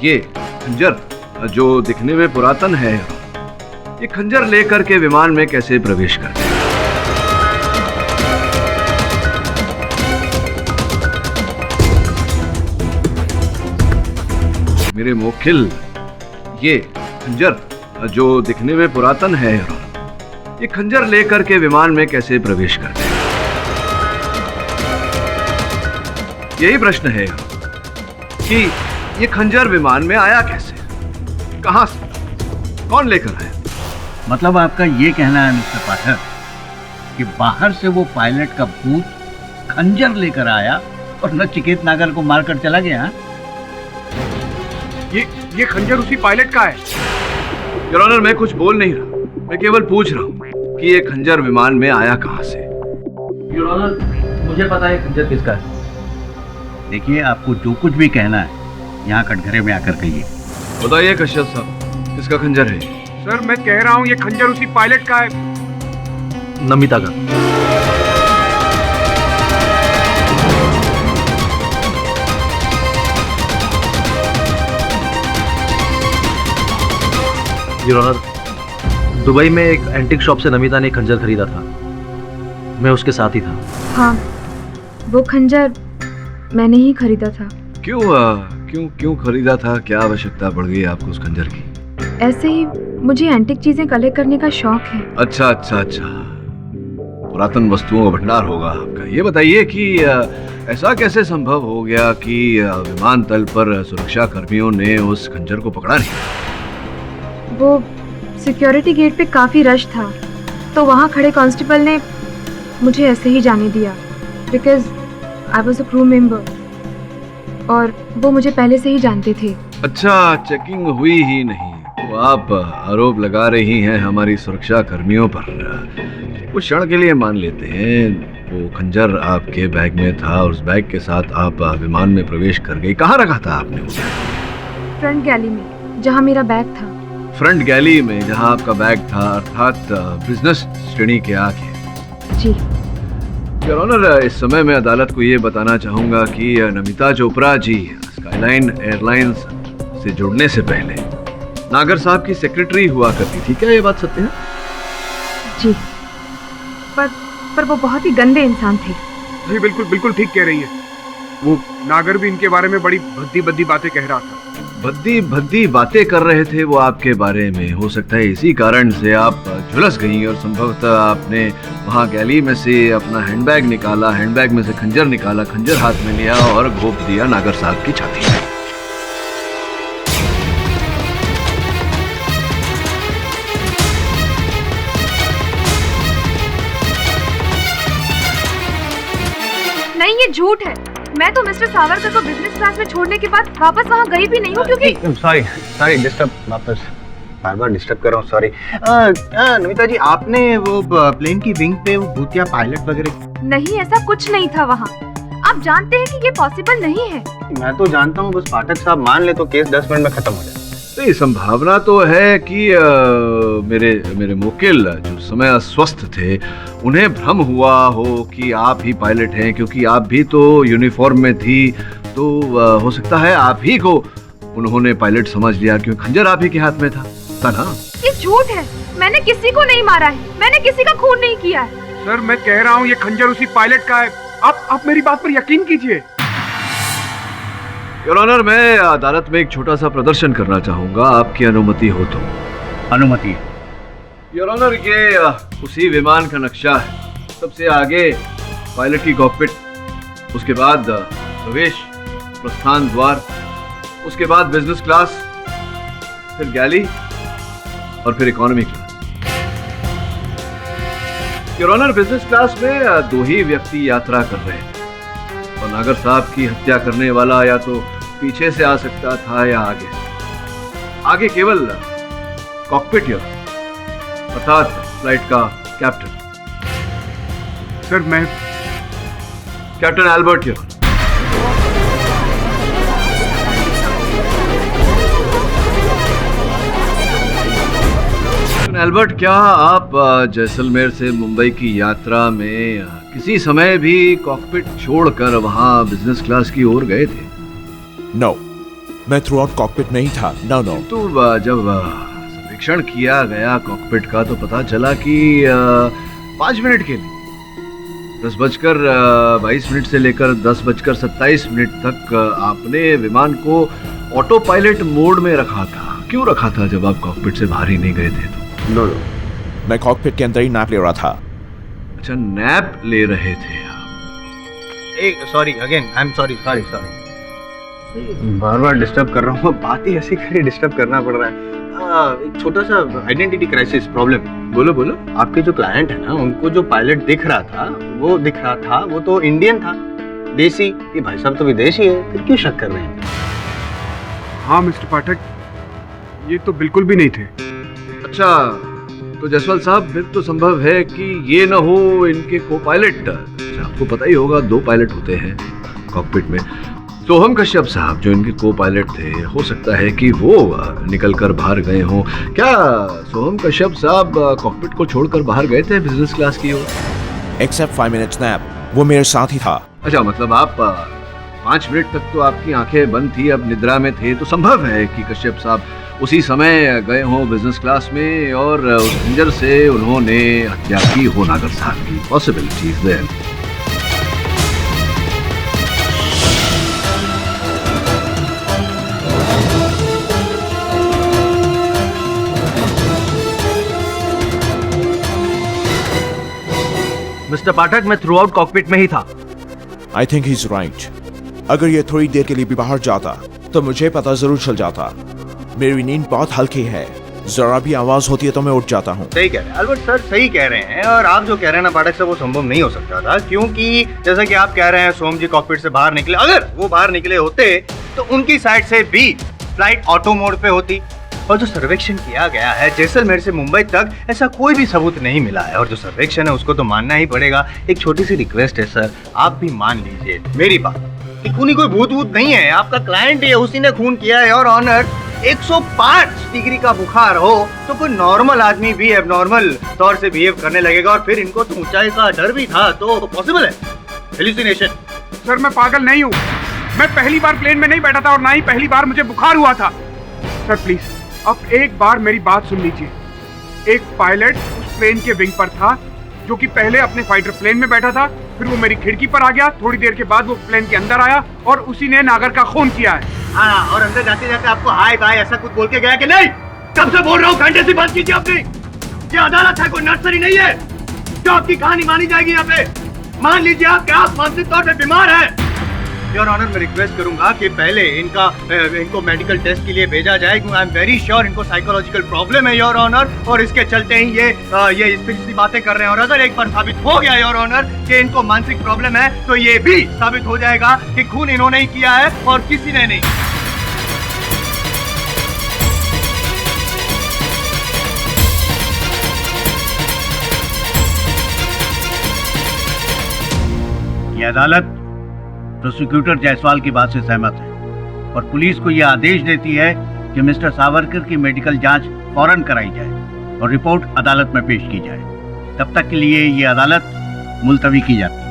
ये खंजर जो दिखने में पुरातन है, ये खंजर लेकर के विमान में कैसे प्रवेश करते हैं? मेरे मोखिल, ये खंजर जो दिखने में पुरातन है, ये खंजर लेकर के विमान में कैसे प्रवेश करते हैं? यही प्रश्न है कि ये खंजर विमान में आया कैसे, कहां से, कौन लेकर आया? मतलब आपका ये कहना है मिस्टर पाठक कि बाहर से वो पायलट का भूत खंजर लेकर आया और नचिकेत नागर को मारकर चला गया? ये खंजर उसी पायलट का है। योर ऑनर, मैं कुछ बोल नहीं रहा, मैं केवल पूछ रहा हूँ कि ये खंजर विमान में आया कहां से। योर ऑनर, मुझे पता है खंजर किसका है। देखिए, आपको जो कुछ भी कहना है यहाँ कटघरे में आकर कहिए। बताइए कश्यप साहब, किसका खंजर है? सर मैं कह रहा हूँ ये खंजर उसी पायलट का है। नमिता का। योर ऑनर, दुबई में एक एंटीक शॉप से नमिता ने खंजर खरीदा था, मैं उसके साथ ही था। हाँ, वो खंजर मैंने ही खरीदा था। क्यों क्यों क्यों खरीदा था? क्या आवश्यकता पड़ गई आपको उस खंजर की? ऐसे ही मुझे एंटीक चीजें कलेक्ट करने का शौक है। अच्छा अच्छा अच्छा, पुरातन वस्तुओं का भंडार होगा आपका। ये बताइए कि ऐसा कैसे संभव हो गया कि विमानतल पर सुरक्षा कर्मियों ने उस खंजर को पकड़ा नहीं? वो सिक्योरिटी गेट पे काफी रश था, तो वहाँ खड़े कांस्टेबल ने मुझे ऐसे ही जाने दिया, because I was a crew member और वो मुझे पहले से ही जानते थे। अच्छा, चेकिंग हुई ही नहीं तो आप आरोप लगा रही हैं हमारी सुरक्षा कर्मियों पर। कुछ क्षण के लिए मान लेते हैं वो खंजर आपके बैग में था और उस बैग के साथ आप विमान में प्रवेश कर गई। कहाँ रखा था आपने उसे? फ्रंट गैली में, जहाँ मेरा बैग था। फ्रंट गैली में जहाँ आपका बैग था, अर्थात बिजनेस श्रेणी के आगे। जी योर ऑनर, इस समय मैं अदालत को ये बताना चाहूंगा कि नमिता चोपड़ा जी स्काईलाइन एयरलाइंस से जुड़ने से पहले नागर साहब की सेक्रेटरी हुआ करती थी। क्या ये बात सत्य है? जी, पर वो बहुत ही गंदे इंसान थे। जी बिल्कुल बिल्कुल ठीक कह रही है। वो नागर भी इनके बारे में बड़ी भद्दी भद्दी बातें कह रहा था। भद्दी भद्दी बातें कर रहे थे वो आपके बारे में। हो सकता है इसी कारण से आप झुलस गई और संभवतः आपने वहां गैली में से अपना हैंडबैग निकाला, हैंडबैग में से खंजर निकाला, खंजर हाथ में लिया और घोंप दिया नागर साहब की छाती में। नहीं, ये झूठ है। मैं तो मिस्टर सावरकर को बिजनेस क्लास में छोड़ने के बाद वापस वहाँ गई भी नहीं हूँ, क्योंकि सॉरी डिस्टर्ब, वापस बार बार डिस्टर्ब कर रहा हूँ, सॉरी। नमिता जी, आपने वो प्लेन की विंग पे वो भूतिया पायलट वगैरह? नहीं, ऐसा कुछ नहीं था वहाँ। आप जानते हैं कि ये पॉसिबल नहीं है। मैं तो जानता हूँ, बस पाठक साहब मान ले तो केस 10 मिनट में खत्म हो जाए। तो ये संभावना तो है कि मेरे मुवक्किल जो समय अस्वस्थ थे उन्हें भ्रम हुआ हो कि आप ही पायलट हैं, क्योंकि आप भी तो यूनिफॉर्म में थी। तो हो सकता है आप ही को उन्होंने पायलट समझ लिया, क्योंकि खंजर आप ही के हाथ में था ना? ये झूठ है। मैंने किसी को नहीं मारा है, मैंने किसी का खून नहीं किया है। सर मैं कह रहा हूँ ये खंजर उसी पायलट का है। आप मेरी बात पर यकीन कीजिए। योर ऑनर, मैं अदालत में एक छोटा सा प्रदर्शन करना चाहूंगा, आपकी अनुमति हो तो? अनुमति। योर ऑनर, ये उसी विमान का नक्शा है। सबसे आगे पायलट की कॉकपिट, उसके बाद प्रवेश प्रस्थान द्वार, उसके बाद बिजनेस क्लास, फिर गैली और फिर economy class. Your honour, business class में 2 ही व्यक्ति यात्रा कर रहे थे और नागर साहब की हत्या करने वाला या तो पीछे से आ सकता था या आगे। आगे केवल कॉकपिट हियर, अर्थात फ्लाइट का कैप्टन। सर मैं captain Albert here. Captain Albert, क्या आप जैसलमेर से मुंबई की यात्रा में किसी समय भी कॉकपिट छोड़कर वहां बिजनेस क्लास की ओर गए थे? नो, मैं थ्रू आउट कॉकपिट नहीं था। No no. तो जब सर्वेक्षण किया गया कॉकपिट का तो पता चला कि 5 मिनट के लिए 10:22 से लेकर 10:27 तक आपने विमान को ऑटो पायलट मोड में रखा था। क्यों रखा था जब आप कॉकपिट से बाहर ही नहीं गए थे? तो नो, मैं कॉकपिट के अंदर ही नैप ले रहा था। अच्छा, नैप ले रहे थे एक sorry again, I am sorry. Bar bar disturb कर रहा हूँ, बात ही ऐसी करी डिस्टर्ब करना पड़ रहा है। एक छोटा सा आइडेंटिटी क्राइसिस प्रॉब्लम। बोलो बोलो। आपके जो क्लाइंट है ना, उनको जो पायलट दिख रहा था वो तो इंडियन था, देसी। ये भाई साहब तो विदेशी है, फिर क्यों शक कर रहे हैं? हाँ मिस्टर पाठक, ये तो बिल्कुल भी नहीं थे। अच्छा, तो जायसवाल साहब फिर तो संभव है कि ये ना हो इनके को पायलट। आपको पता ही होगा 2 पायलट होते हैं कॉकपिट में। सोहम कश्यप साहब जो इनके को पायलट थे, हो सकता है कि वो निकल कर बाहर गए हों। क्या सोहम कश्यप साहब कॉकपिट को छोड़कर बाहर गए थे बिजनेस क्लास की ओर? एक्सेप्ट 5 मिनट्स नैप, वो मेरे साथ ही था। अच्छा, मतलब आप 5 मिनट तक तो आपकी आंखें बंद थी, अब निद्रा में थे, तो संभव है कि कश्यप साहब उसी समय गए हों बिजनेस क्लास में और उस खंजर से उन्होंने हत्या की हो नागर साहब की। Possibilities there. मिस्टर पाठक, मैं थ्रू आउट कॉकपिट में ही था। I think he is right. अगर ये थोड़ी देर के लिए भी बाहर जाता तो मुझे पता जरूर चल जाता। मेरी नींद बहुत हल्की है, जरा भी आवाज होती है तो मैं उठ जाता हूँ। सही कह रहे हैं अल्बर्ट सर, सही कह रहे हैं। और आप जो कह रहे हैं ना पाठक सर, वो संभव नहीं हो सकता था, क्योंकि जैसा कि आप कह रहे हैं सोम जी कॉकपिट से बाहर निकले। अगर वो बाहर निकले होते तो उनकी साइड से भी फ्लाइट ऑटो मोड पे होती। और जो सर्वेक्षण किया गया है जैसलमेर से मुंबई तक, ऐसा कोई भी सबूत नहीं मिला है। और जो सर्वेक्षण है उसको तो मानना ही पड़ेगा। एक छोटी सी रिक्वेस्ट है सर, आप भी मान लीजिए मेरी बात कि खूनी कोई भूत वूत नहीं है, आपका क्लाइंट है, उसी ने खून किया है। और ऑनर 105 डिग्री का बुखार हो तो कोई नॉर्मल आदमी भी एबनॉर्मल तौर से बिहेव करने लगेगा। और फिर इनको तो ऊंचाई का डर भी था, तो पॉसिबल है हेलुसिनेशन। सर मैं पागल नहीं हूँ, मैं पहली बार प्लेन में नहीं बैठा था और ना ही पहली बार मुझे बुखार हुआ था। सर प्लीज अब एक बार मेरी बात सुन लीजिए। एक पायलट उस प्लेन के विंग पर था जो कि पहले अपने फाइटर प्लेन में बैठा था, फिर वो मेरी खिड़की पर आ गया, थोड़ी देर के बाद वो प्लेन के अंदर आया और उसी ने नागर का खून किया है। हाँ, और अंदर जाते जाते आपको हाय बाय ऐसा कुछ बोल के गया कि नहीं? कब से बोल रहा हूँ, घंटे से बात कीजिए अपनी। ये अदालत है, कोई नर्सरी नहीं है जो आपकी कहानी मानी जाएगी यहाँ पे। मान लीजिए आप मानसिक तौर पे बीमार हैं। योर ऑनर, मैं रिक्वेस्ट करूंगा कि पहले इनको मेडिकल टेस्ट के लिए भेजा जाए, क्योंकि आई एम वेरी श्योर इनको साइकोलॉजिकल प्रॉब्लम है योर ऑनर। और इसके चलते ही ये इस तरह की बातें कर रहे हैं। और अगर एक बार साबित हो गया योर ऑनर कि इनको मानसिक प्रॉब्लम है, तो ये भी साबित हो जाएगा कि खून इन्होंने ही किया है और किसी ने नहीं। ये अदालत प्रोसिक्यूटर जायसवाल की बात से सहमत है और पुलिस को यह आदेश देती है कि मिस्टर सावरकर की मेडिकल जांच फौरन कराई जाए और रिपोर्ट अदालत में पेश की जाए। तब तक के लिए ये अदालत मुलतवी की जाती है।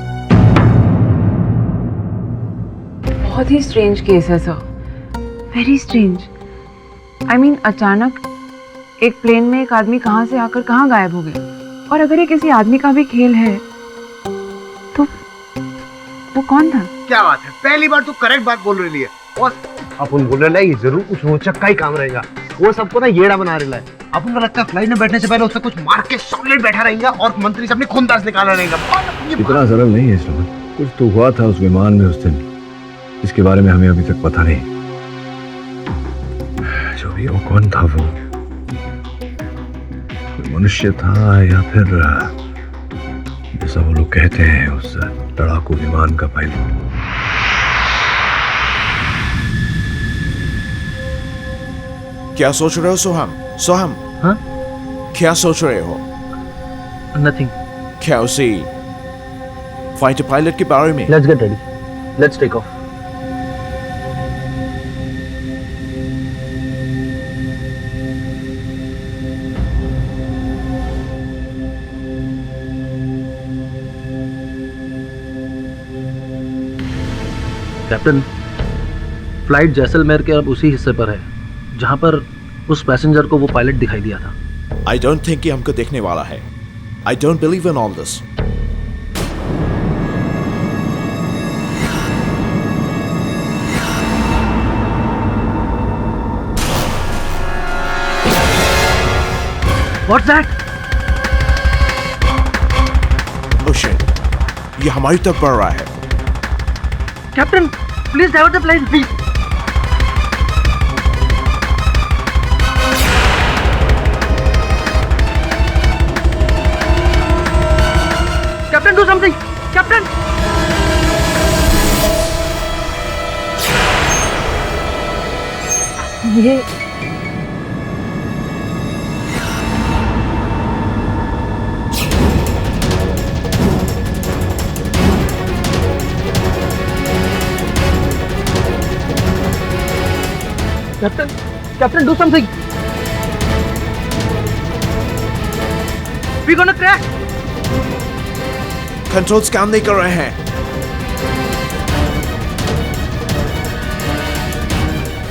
बहुत ही स्ट्रेंज केस है sir, very strange. I mean अचानक एक प्लेन में एक आदमी कहाँ से आकर कहाँ गायब हो गया। और अगर ये किसी आदमी का भी खेल है तो वो कौन था? क्या बात है, पहली बार तो करेक्ट बात बोल रही है। अपन बोल रहे हैं जरूर कुछ रोचक का ही काम रहेगा। वो सबको ना येड़ा बना रहा है। अपन को लगता है फ्लाइट में बैठने से पहले उससे कुछ मार के सॉलिड बैठा रहेगा और मंत्री से अपनी खूनदास निकाला रहेगा। इतना सरल नहीं है इसमें, कुछ तो हुआ था उस विमान में उस दिन, इसके बारे में हमें अभी तक पता नहीं। जो भी वो कौन था, वो मनुष्य था या फिर जैसा वो लोग कहते हैं उस लड़ाकू विमान का पायलट। क्या सोच रहे हो सोहम? सोहम, हाँ? क्या सोच रहे हो? नथिंग। क्या उसी फाइटर पायलट के बारे में? Let's get ready, let's take off. Captain, flight Jaisalmer के अब उसी हिस्से पर है जहां पर उस पैसेंजर को वो पायलट दिखाई दिया था। I don't think कि हमको देखने वाला है। I don't believe in all this. What's that? Oh shit! ये हमारी तरफ बढ़ रहा है। Captain, please divert the plane, please. Captain, do something. Captain, ये captain, captain, do something. We gonna crash. Controls काम नहीं कर रहे हैं।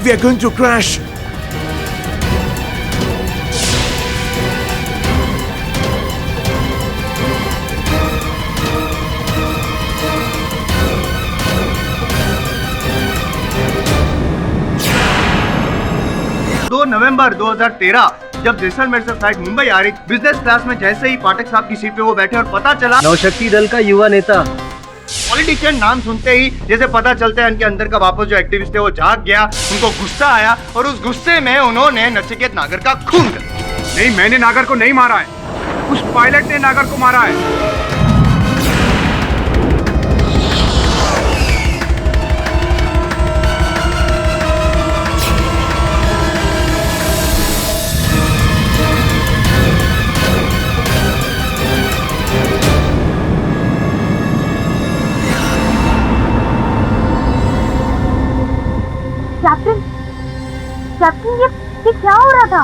We are going to crash. नवंबर 2013 जब जैसलमेर से फ्लाइट मुंबई आ रही, बिजनेस क्लास में जैसे ही पाठक साहब की सीट पे वो बैठे और पता चला नौशक्ति दल का युवा नेता। पॉलिटिशियन नाम सुनते ही जैसे पता चलता है उनके अंदर का वापस जो एक्टिविस्ट है वो जाग गया, उनको गुस्सा आया और उस गुस्से में उन्होंने नचिकेत नागर का खून कर दिया। नहीं, मैंने नागर को नहीं मारा है, उस पायलट ने नागर को मारा है। कैप्टन, ये क्या हो रहा था?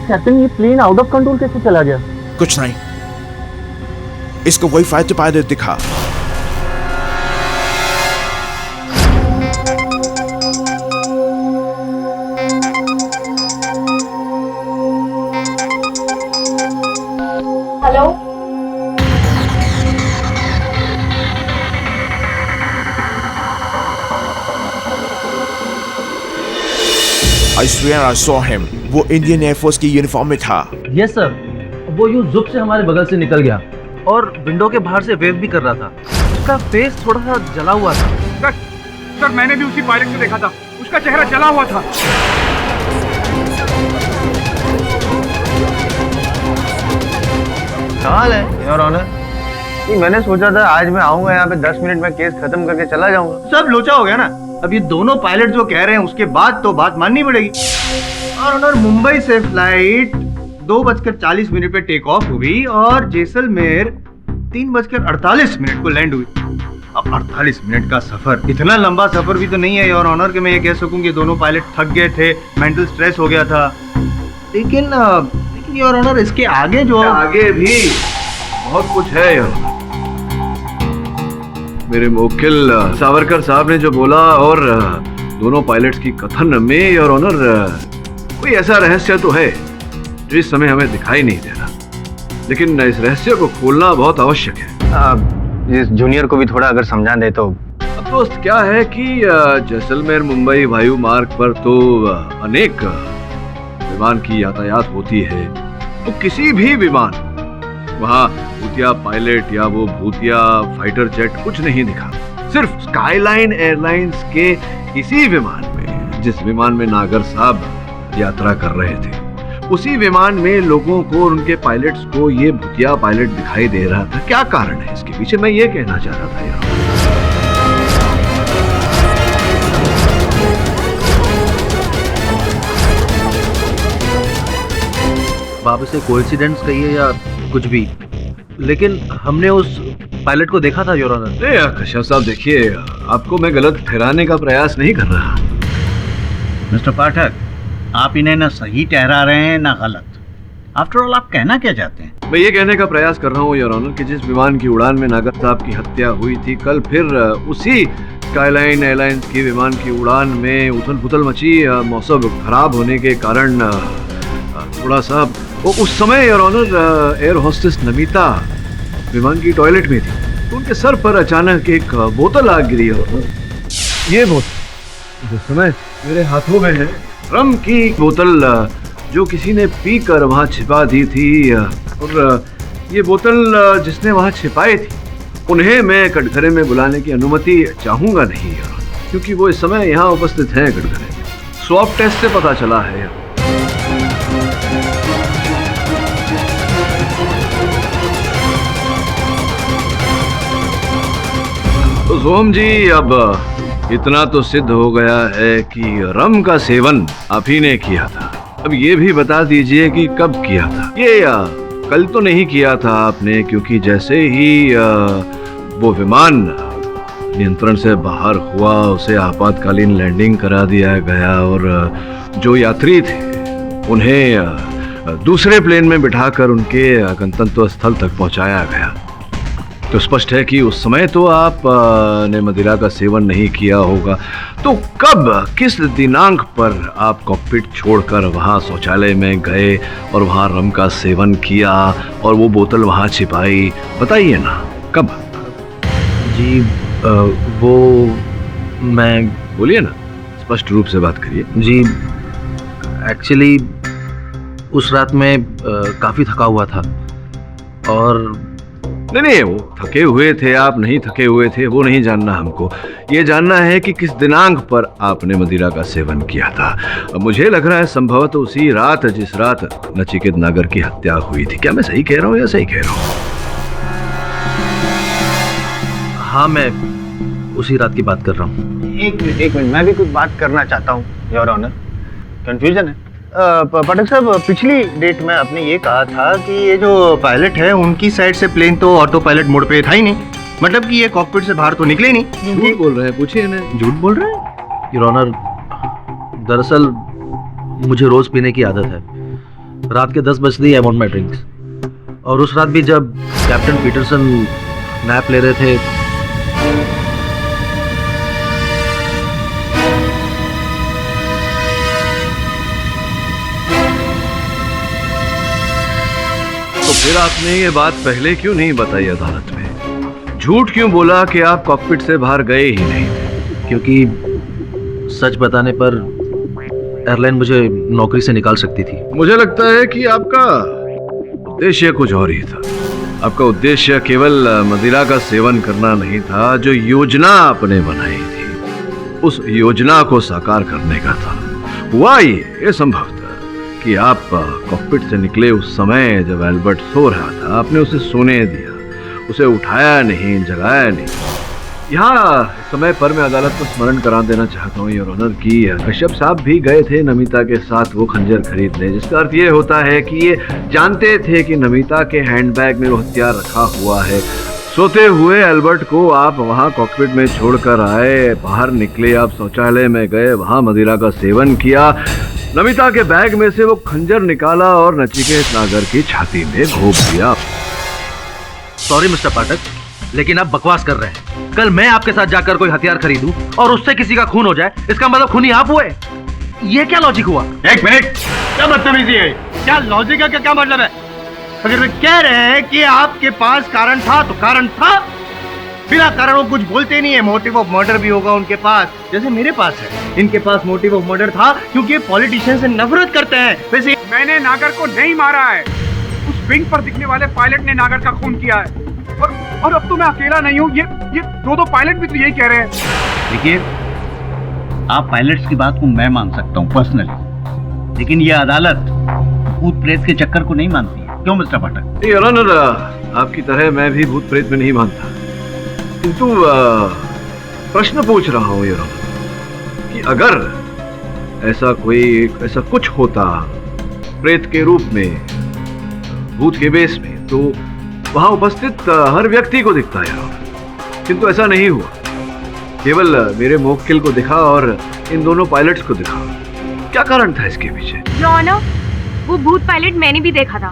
कैप्टन, ये प्लेन आउट ऑफ कंट्रोल कैसे चला गया? कुछ नहीं, इसको वही फाइटर पायलट दिखा। Hello, I swear I saw him. वो इंडियन एयरफोर्स की यूनिफॉर्म में था। यस सर, वो यूं जुप से हमारे बगल से निकल गया और विंडो के बाहर से वेव भी कर रहा था। उसका फेस थोड़ा सा जला हुआ था। सर, मैंने भी उसी पायलट को देखा था, उसका चेहरा जला हुआ था। हाल है योर ऑनर, मैंने सोचा था आज मैं आऊंगा यहाँ पे 10 मिनट में केस खत्म करके चला जाऊंगा। सब लोचा हो गया ना। अब ये दोनों पायलट जो कह रहे हैं उसके बाद तो बात माननी पड़ेगी। और ऑनर, मुंबई से फ्लाइट 2:40 पे टेक ऑफ हुई और जैसलमेर 3:48 को लैंड हुई। अब 48 मिनट का सफर, इतना लंबा सफर भी तो नहीं है योर ऑनर कि मैं ये कह सकूं कि दोनों पायलट थक गए थे, मेंटल स्ट्रेस हो गया था। लेकिन योर ऑनर, इसके आगे जो आगे भी बहुत कुछ है योर ऑनर। मेरे मुवक्किल सावरकर साहब ने जो बोला और दोनों पायलट्स की कथन में योर ऑनर कोई ऐसा रहस्य तो है जो इस समय हमें दिखाई नहीं दे रहा, लेकिन इस रहस्य को खोलना बहुत आवश्यक है। इस जूनियर को भी थोड़ा अगर समझा दे तो। अब दोस्त क्या है कि जैसलमेर मुंबई वायु मार्ग पर तो अनेक विमान की यातायात होती है, तो किसी भी विमान वहाँ भूतिया पायलट या वो भूतिया फाइटर जेट कुछ नहीं दिखा। सिर्फ स्काईलाइन एयरलाइंस के इसी विमान में, जिस विमान में नागर साहब यात्रा कर रहे थे, उसी विमान में लोगों को और उनके पायलट्स को ये भूतिया पायलट दिखाई दे रहा था। क्या कारण है इसके पीछे, मैं ये कहना चाह रहा था यार। आप इसे कोइंसिडेंस कहिए या कुछ भी, लेकिन हमने उस पायलट को देखा था योर ऑनर। नहीं कश्यप साहब, देखिए आपको मैं गलत ठहराने का प्रयास नहीं कर रहा। मिस्टर पाठक, आप इन्हें ना सही ठहरा रहे हैं ना गलत। आफ्टर ऑल आप कहना क्या चाहते हैं? मैं ये कहने का प्रयास कर रहा हूँ योर ऑनर कि जिस विमान की उड़ान में नागर साहब की हत्या हुई थी, कल फिर उसी स्काईलाइन एयरलाइंस की विमान की उड़ान में उथल पुथल मची। मौसम खराब होने के कारण थोड़ा सा उस समय your honour air hostess Namita विमान की टॉयलेट में थी, तो उनके सर पर अचानक एक बोतल आग गिरी। ये बोतल जिस समय मेरे हाथों में है, रम की बोतल जो किसी ने पीकर वहां छिपा दी थी, और ये बोतल जिसने वहां छिपाई थी, उन्हें मैं कटघरे में बुलाने की अनुमति चाहूंगा नहीं, क्योंकि वो इस समय यहाँ उपस्थित हैं कटघरे में। स्वैब टेस्ट से पता चला है। तो सोहम जी, अब इतना तो सिद्ध हो गया है कि रम का सेवन आप ही ने किया था। अब ये भी बता दीजिए कि कब किया था। ये कल तो नहीं किया था आपने, क्योंकि जैसे ही वो विमान नियंत्रण से बाहर हुआ, उसे आपातकालीन लैंडिंग करा दिया गया और जो यात्री थे उन्हें दूसरे प्लेन में बिठाकर उनके गंतव्य स्थल तक पहुंचाया गया। तो स्पष्ट है कि उस समय तो आप ने मदिरा का सेवन नहीं किया होगा। तो कब, किस दिनांक पर आप कॉकपिट छोड़कर वहां शौचालय में गए और वहां रम का सेवन किया और वो बोतल वहां छिपाई, बताइए ना कब? जी वो मैं, बोलिए ना, स्पष्ट रूप से बात करिए। जी एक्चुअली उस रात में काफ़ी थका हुआ था और नहीं, वो थके हुए थे, आप नहीं थके हुए थे, वो नहीं जानना हमको। ये जानना है कि किस दिनांक पर आपने मदिरा का सेवन किया था। मुझे लग रहा है संभवतः उसी रात जिस रात नचिकेत नागर की हत्या हुई थी। क्या मैं सही कह रहा हूँ या सही कह रहा हूँ? हाँ, मैं उसी रात की बात कर रहा हूँ। एक मिनट, मैं भी कुछ बात करना चाहता हूँ योर ऑनर। कंफ्यूजन है। पाठक साहब, पिछली डेट में आपने ये कहा था कि ये जो पायलट है उनकी साइड से प्लेन तो ऑटो पायलट मोड पे था ही नहीं, मतलब कि ये कॉकपिट से बाहर तो निकले ही नहीं। झूठ बोल रहे हैं, पूछिए इन्हें। झूठ बोल रहे हैं योर ऑनर। दरअसल मुझे रोज पीने की आदत है। रात के 10 बजते ही आई वांट माय ड्रिंक्स, और उस रात भी जब कैप्टन पीटरसन नैप ले रहे थे तो फिर आपने ये बात पहले क्यों नहीं बताई अदालत में? झूठ क्यों बोला कि आप कॉकपिट से बाहर गए ही नहीं थे? क्योंकि सच बताने पर एयरलाइन मुझे नौकरी से निकाल सकती थी। मुझे लगता है कि आपका उद्देश्य कुछ और ही था। आपका उद्देश्य केवल मदिरा का सेवन करना नहीं था। जो योजना आपने बनाई थी, उस योजना को साकार करने का था। हुआ ये संभव था कि आप कॉकपिट से निकले उस समय जब एल्बर्ट सो रहा था, आपने उसे सोने दिया, उसे उठाया नहीं, जगाया नहीं। यहाँ समय पर मैं अदालत को स्मरण करा देना चाहता हूँ योर ऑनर कि कश्यप साहब भी गए थे नमिता के साथ वो खंजर खरीदने, जिसका अर्थ ये होता है कि ये जानते थे कि नमिता के हैंडबैग में वो हथियार रखा हुआ है। सोते हुए एल्बर्ट को आप वहाँ कॉकपिट में छोड़कर आए, बाहर निकले, आप शौचालय में गए, वहाँ मदिरा का सेवन किया, नमिता के बैग में से वो खंजर निकाला और नचिकेत नागर की छाती में घोंप दिया। सॉरी मिस्टर पाठक, लेकिन आप बकवास कर रहे हैं। कल मैं आपके साथ जाकर कोई हथियार खरीदूं और उससे किसी का खून हो जाए, इसका मतलब खूनी आप हुए? ये क्या लॉजिक हुआ? एक मिनट, क्या बदतमीजी है? क्या लॉजिक है? क्या मतलब है? अगर वे कह रहे हैं कि आपके पास कारण था तो कारण था, बिना कारण वो कुछ बोलते नहीं है। मोटिव ऑफ मर्डर भी होगा उनके पास, जैसे मेरे पास है। इनके पास मोटिव ऑफ मर्डर था क्योंकि पॉलिटिशियन से नफरत करते हैं। वैसे मैंने नागर को नहीं मारा है, उस विंग पर दिखने वाले पायलट ने नागर का खून किया है। और अब तो मैं अकेला नहीं हूँ, ये दो पायलट भी तो यही कह रहे हैं। देखिए, आप पायलट्स की बात को मैं मान सकता हूँ पर्सनली, लेकिन ये अदालत भूत प्रेत के चक्कर को नहीं मानती है। क्यों मिस्टर पाठक? योर ऑनर, आपकी तरह मैं भी भूत प्रेत में नहीं मानता, किंतु प्रश्न पूछ रहा हूँ योर ऑनर कि अगर ऐसा कुछ होता प्रेत के रूप में, बूथ के बेस में, तो वहां उपस्थित हर व्यक्ति को दिखता है, किंतु ऐसा नहीं हुआ। केवल मेरे मोक्किल को दिखा और इन दोनों पायलट्स को दिखा। क्या कारण था इसके पीछे? योर ऑनर, वो भूत पायलट मैंने भी देखा था।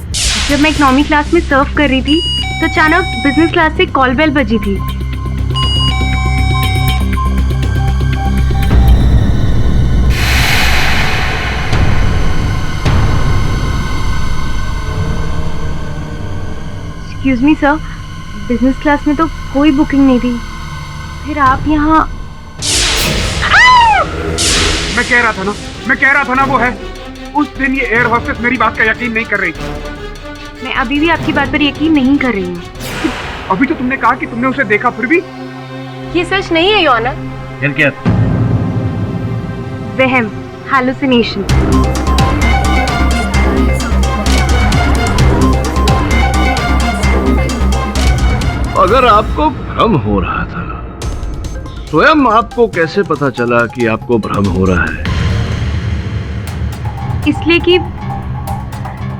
जब मैं इकोनॉमी क्लास में सर्व कर रही थी तो अचानक बिजनेस क्लास से कॉल बेल बजी थी। Excuse me sir, business class में तो कोई बुकिंग नहीं थी, फिर आप यहाँ? मैं कह रहा था ना वो है। उस दिन ये एयर होस्टेस मेरी बात का यकीन नहीं कर रही थी। मैं अभी भी आपकी बात पर यकीन नहीं कर रही हूँ। अभी तो तुमने कहा कि तुमने उसे देखा, फिर भी ये सच नहीं है योर ऑनर। फिर क्या? वहम, हैलुसिनेशन। अगर आपको भ्रम हो रहा था, स्वयं आपको कैसे पता चला कि आपको भ्रम हो रहा है? इसलिए कि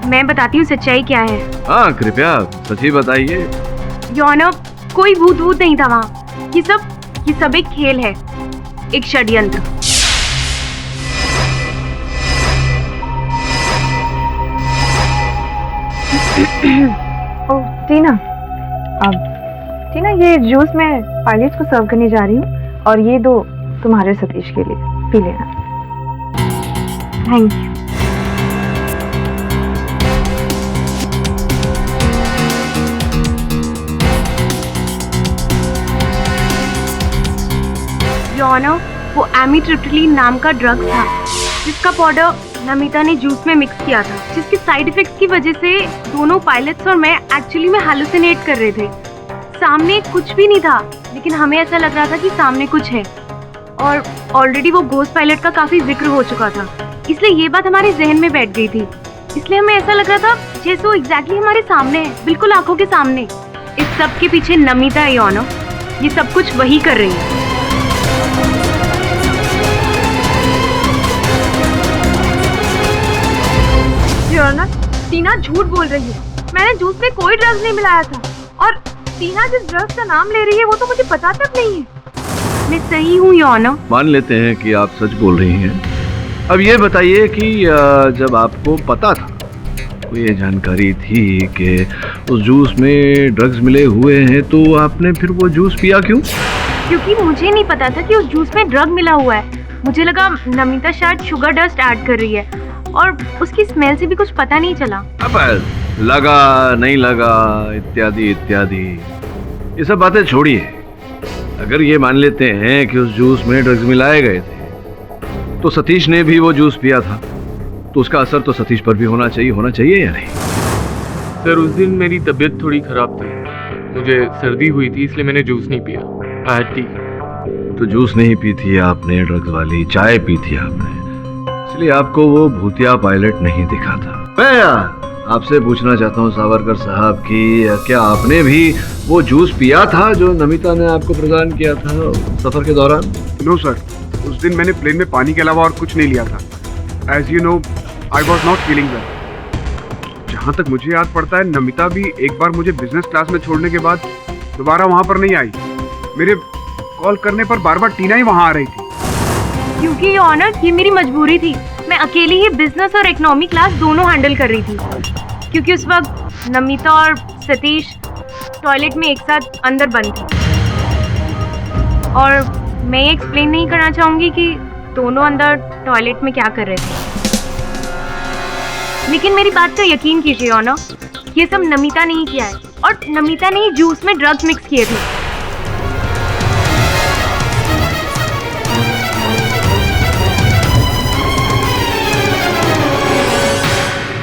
मैं बताती हूँ सच्चाई क्या है। हाँ, कृपया सच ही बताइए। योर ऑनर, कोई भूत नहीं था वहाँ। ये सब एक खेल है, एक षड्यंत्र। ओह टीना, टीना ये जूस मैं पायलट्स को सर्व करने जा रही हूँ और ये दो तुम्हारे सतीश के लिए, पी लेना। Thank you. योर ऑनर, वो एमिट्रिप्टिलीन नाम का ड्रग था जिसका पाउडर नमिता ने जूस में मिक्स किया था, जिसके साइड इफेक्ट्स की वजह से दोनों पायलट्स और मैं एक्चुअली में हैलुसिनेट कर रहे थे। सामने कुछ भी नहीं था, लेकिन हमें ऐसा लग रहा था कि सामने कुछ है, और ऑलरेडी वो घोस्ट पायलट का काफी जिक्र हो चुका था, इसलिए ये बात हमारे जहन में बैठ गई थी। इसलिए हमें ऐसा लग रहा था जैसे वो एग्जैक्टली हमारे सामने है, बिल्कुल आंखों के सामने। इस सब के पीछे नमिता है योर ऑनर, ये सब कुछ वही कर रही है। योर ऑनर, टीना झूठ बोल रही है। मैंने जूस में कोई ड्रग्स नहीं मिलाया था, और टीना जिस ड्रग्स का नाम ले रही है वो तो मुझे पता तक नहीं है। मैं सही हूँ योर ऑनर। मान लेते हैं कि आप सच बोल रही हैं। अब ये बताइए कि जब आपको पता था, तो ये जानकारी थी कि उस जूस में ड्रग्स मिले हुए हैं, तो आपने फिर वो जूस पिया क्यों? क्योंकि मुझे नहीं पता था कि उस जूस में ड्रग मिला हुआ है। मुझे लगा नमिता शायद शुगर डस्ट ऐड कर रही है, और उसकी स्मेल से भी कुछ पता नहीं चला। अब लगा नहीं लगा इत्यादि इत्यादि, ये सब बातें छोड़िए। अगर ये मान लेते हैं कि उस जूस में ड्रग्स मिलाए गए थे, तो सतीश ने भी वो जूस पिया था, तो उसका असर तो सतीश पर भी होना चाहिए या नहीं? सर, उस दिन मेरी तबीयत थोड़ी खराब थी, मुझे सर्दी हुई थी, इसलिए मैंने जूस नहीं पिया। टी तो जूस नहीं पी थी आपने, ड्रग्स वाली चाय पी थी आपने, इसलिए आपको वो भूतिया पायलट नहीं दिखा था। मैं आपसे पूछना चाहता हूँ सावरकर साहब कि क्या आपने भी वो जूस पिया था जो नमिता ने आपको प्रदान किया था सफर के दौरान? नो सर, उस दिन मैंने प्लेन में पानी के अलावा और कुछ नहीं लिया था। As you know, I was not feeling well. जहाँ तक मुझे याद पड़ता है, नमिता भी एक बार मुझे बिजनेस क्लास में छोड़ने के बाद दोबारा वहाँ पर नहीं आई। मेरे कॉल करने पर बार बार टीना ही वहाँ आ रही थी। क्योंकि ये ऑनर, ये मेरी मजबूरी थी। मैं अकेली ही बिजनेस और इकोनॉमी क्लास दोनों हैंडल कर रही थी, क्योंकि उस वक्त नमिता और सतीश टॉयलेट में एक साथ अंदर बंद थे। और मैं ये एक्सप्लेन नहीं करना चाहूँगी कि दोनों अंदर टॉयलेट में क्या कर रहे थे, लेकिन मेरी बात का यकीन कीजिए ऑनर, ये सब नमिता ने ही किया है, और नमिता ने ही जूस में ड्रग्स मिक्स किए थे।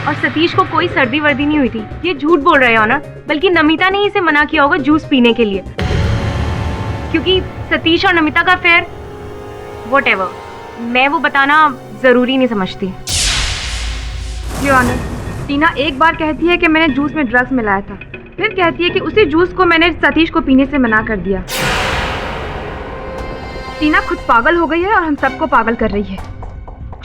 और सतीश को कोई सर्दी वर्दी नहीं हुई थी। ये झूठ बोल रहे हैं ऑनर, बल्कि नमिता ने ही इसे मना किया होगा जूस पीने के लिए, क्योंकि सतीश और नमिता का अफेयर, व्हाटएवर, मैं वो बताना जरूरी नहीं समझती। योर ऑनर, टीना एक बार कहती है कि मैंने जूस में ड्रग्स मिलाया था, फिर कहती है कि उसी जूस को मैंने सतीश को पीने से मना कर दिया। टीना खुद पागल हो गई है और हम सबको पागल कर रही है।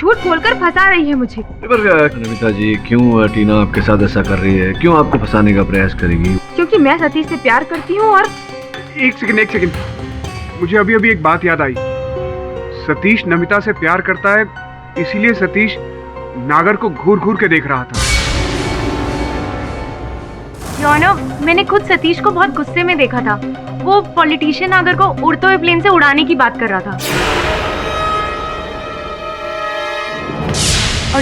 झूठ बोलकर फंसा रही है मुझे। पर नमिता जी, क्यों टीना आपके साथ ऐसा कर रही है? क्यों आपको फंसाने का प्रयास करेगी? क्योंकि मैं सतीश से प्यार करती हूँ और एक सेकंड, मुझे अभी अभी एक बात याद आई। सतीश नमिता से प्यार करता है, इसीलिए सतीश नागर को घूर घूर के देख रहा था। मैंने खुद सतीश को बहुत गुस्से में देखा था। वो पॉलिटिशियन नागर को उड़ते हुए प्लेन से उड़ाने की बात कर रहा था। और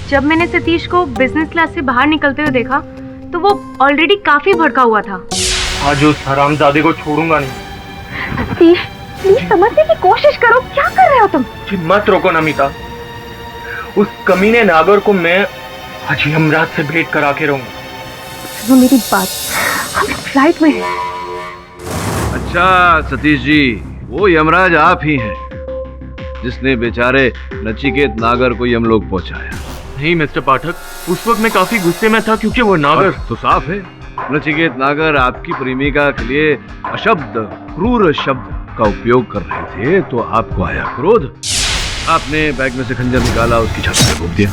जब मैंने सतीश को बिजनेस क्लास से बाहर निकलते हुए देखा तो वो ऑलरेडी काफी भड़का हुआ था। आज उस हरामजादे को छोड़ूंगा नहीं। सतीश, प्लीज समझने की कोशिश करो, क्या कर रहे हो तुम? मत रोको नमिता, उस कमीने नागर को मैं आज यमराज से भेंट करा के रहूंगा। वो मेरी बात, हम फ्लाइट में हैं। अच्छा सतीश जी, वो यमराज आप ही हैं जिसने बेचारे नचिकेत नागर को यमलोक पहुंचाया। नहीं मिस्टर पाठक, उस वक्त मैं काफी गुस्से में था क्योंकि वो नागर तो साफ है, नचिकेत नागर आपकी प्रेमिका के लिए अशब्द क्रूर शब्द का उपयोग कर रहे थे, तो आपको आया क्रोध। आपने बैग में से खंजर निकाला, उसकी छाती पे घोंप दिया।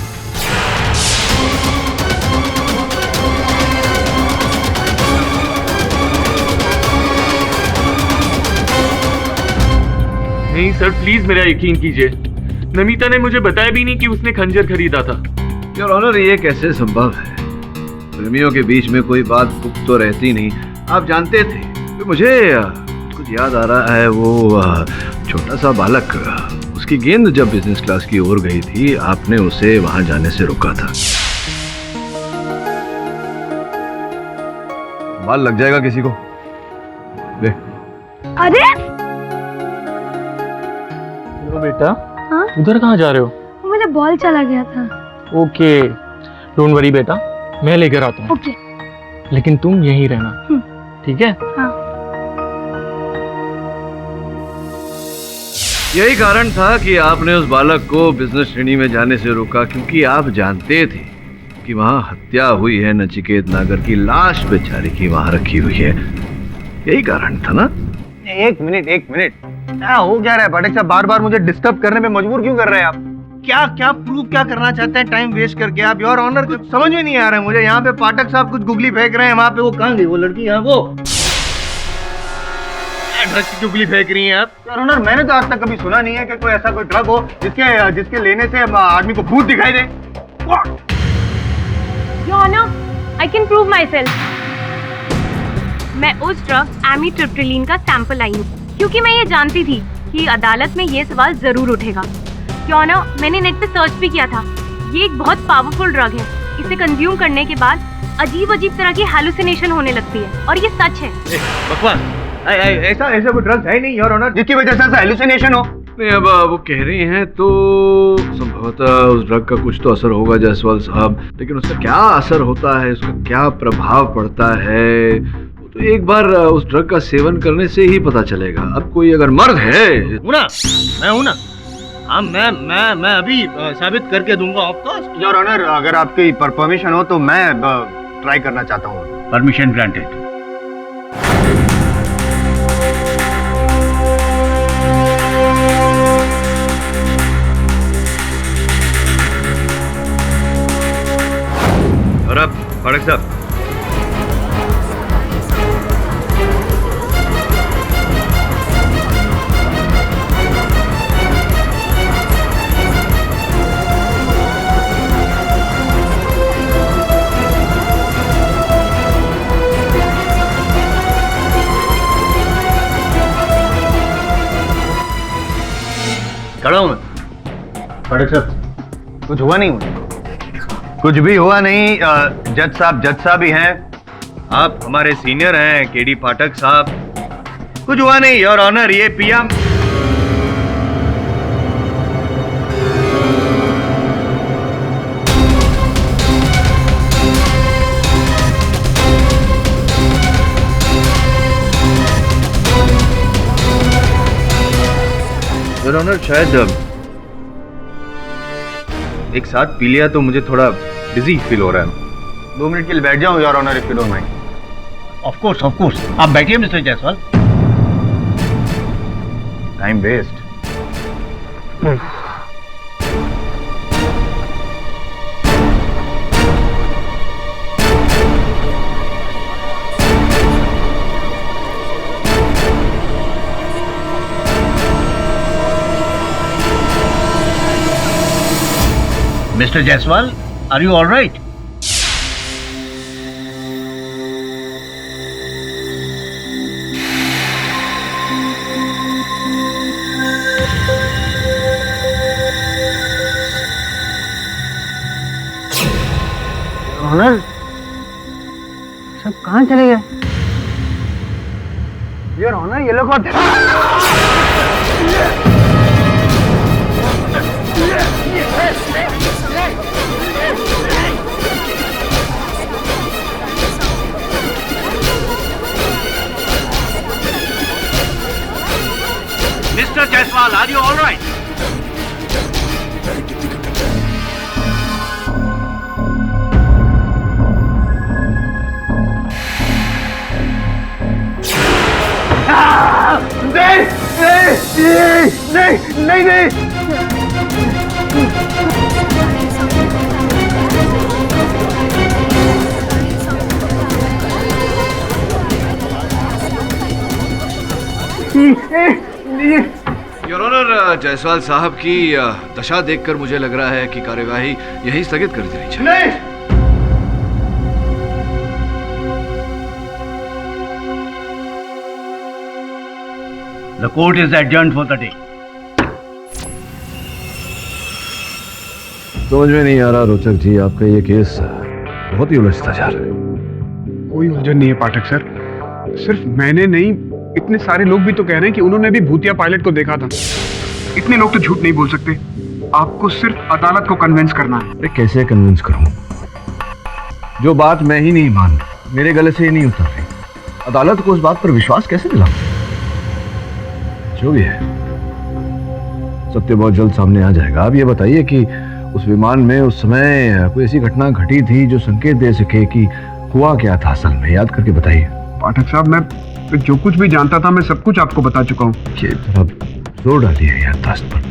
नहीं सर, प्लीज मेरा यकीन कीजिए, नमिता ने मुझे बताया भी नहीं कि उसने खंजर खरीदा था। योर ऑनर, ये कैसे संभव है? प्रेमियों के बीच में कोई बात गुप्त तो रहती नहीं, आप जानते थे। तो मुझे कुछ याद आ रहा है, वो छोटा सा बालक, उसकी गेंद जब बिजनेस क्लास की ओर गई थी, आपने उसे वहां जाने से रोका था। बाल लग जाएगा किसी को। ले। अरे बेटा, हाँ? उधर कहाँ जा रहे हो? मुझे बॉल चला गया था। ओके, डोंट वरी बेटा, मैं लेकर आता हूँ। ओके। लेकिन तुम यहीं रहना, ठीक है? हाँ। यही कारण था कि आपने उस बालक को बिजनेस श्रेणी में जाने से रोका, क्योंकि आप जानते थे कि वहाँ हत्या हुई है, नचिकेत नागर की लाश बेचारे की वहाँ रखी हुई है। यही कारण था ना? एक मिनट, क्या हो क्या रहा है? पाठक साहब बार बार मुझे डिस्टर्ब करने में मजबूर क्यों कर रहे हैं आप? क्या प्रूव क्या करना चाहते हैं टाइम वेस्ट करके आप? योर ऑनर, कुछ समझ में नहीं आ रहा है मुझे। यहाँ पे पाठक साहब कुछ गुगली फेंक रहे हैं, वहाँ पे वो कहाँ गई वो लड़की? यहाँ वो ड्रग की चुगली फेंक रही हैं आप। योर ऑनर, मैंने तो आज तक कभी सुना नहीं है कि कोई ऐसा कोई ड्रग हो जिसके लेने से आदमी को भूत दिखाई दे। Your honour, I can prove myself. मैं उस ड्रग एमिट्रिप्टिलीन का सैंपल आई हूँ, क्योंकि मैं ये जानती थी कि अदालत में ये सवाल जरूर उठेगा। योर ऑनर, मैंने नेट पे सर्च भी किया था। ये एक बहुत पावरफुल ड्रग है। इसे कंज्यूम करने के बाद अजीब तरह की हैलुसिनेशन होने लगती है, और ये सच है। बकवास, ऐसा कोई ड्रग है नहीं योर ऑनर जिसकी वजह से ऐसा हैलुसिनेशन हो। नहीं, अब वो कह रही हैं तो संभवतः उस ड्रग का कुछ तो असर होगा जायसवाल साहब, लेकिन उसका क्या असर होता है, उसका क्या प्रभाव पड़ता है, तो एक बार उस ड्रग का सेवन करने से ही पता चलेगा। अब कोई अगर मर्द है, मैं हूं ना, हाँ मैं अभी साबित करके दूंगा आपको। योर ऑनर, अगर आपकी परमिशन हो तो मैं ट्राई करना चाहता हूँ। Permission granted. और अब पाठक साहब, खड़ा हूं मैं। पाठक साहब, कुछ हुआ नहीं मुझे, कुछ भी हुआ नहीं। जज साहब ही हैं, आप हमारे सीनियर हैं केडी पाठक साहब। कुछ हुआ नहीं योर ऑनर, ये पिया। योर ऑनर, शायद एक साथ पी लिया तो मुझे थोड़ा बिजी फील हो रहा है। 2 मिनट के लिए बैठ जाऊं your honour, if you don't mind. Of course आप बैठिए mister Jaiswal. Time waste. Mister Jaiswal, are you all right? Honour, सब कहाँ चले गए? योर ऑनर, ये लोग mister Jaiswal, are you all right? नहीं। योर ऑनर, जायसवाल साहब की दशा देखकर मुझे लग रहा है कि कार्यवाही यहीं स्थगित कर देनी चाहिए। नहीं। The court is adjourned for the day. समझ में नहीं आ रहा रोचक जी, आपका ये केस बहुत ही उलझता जा रहा है। कोई उलझन नहीं है पाठक सर, सिर्फ मैंने नहीं, इतने सारे लोग भी तो कह रहे हैं कि उन्होंने भी भूतिया पायलट को देखा था। इतने लोग तो झूठ नहीं बोल सकते। आपको सिर्फ अदालत को कन्विंस करना है। मैं कैसे कन्विंस करूं? जो बात मैं ही नहीं मान, मेरे गले से ही नहीं उतर रही, अदालत को उस बात पर विश्वास कैसे दिलाऊं? जो भी है, सत्य बहुत जल्द सामने आ जाएगा। आप ये बताइए कि उस विमान में उस समय कोई ऐसी घटना घटी थी जो संकेत दे सके कि हुआ क्या था असल में? याद करके बताइए। पाठक साहब, मैं जो कुछ भी जानता था मैं सब कुछ आपको बता चुका हूँ। ये जोर डालिए याददाश्त पर,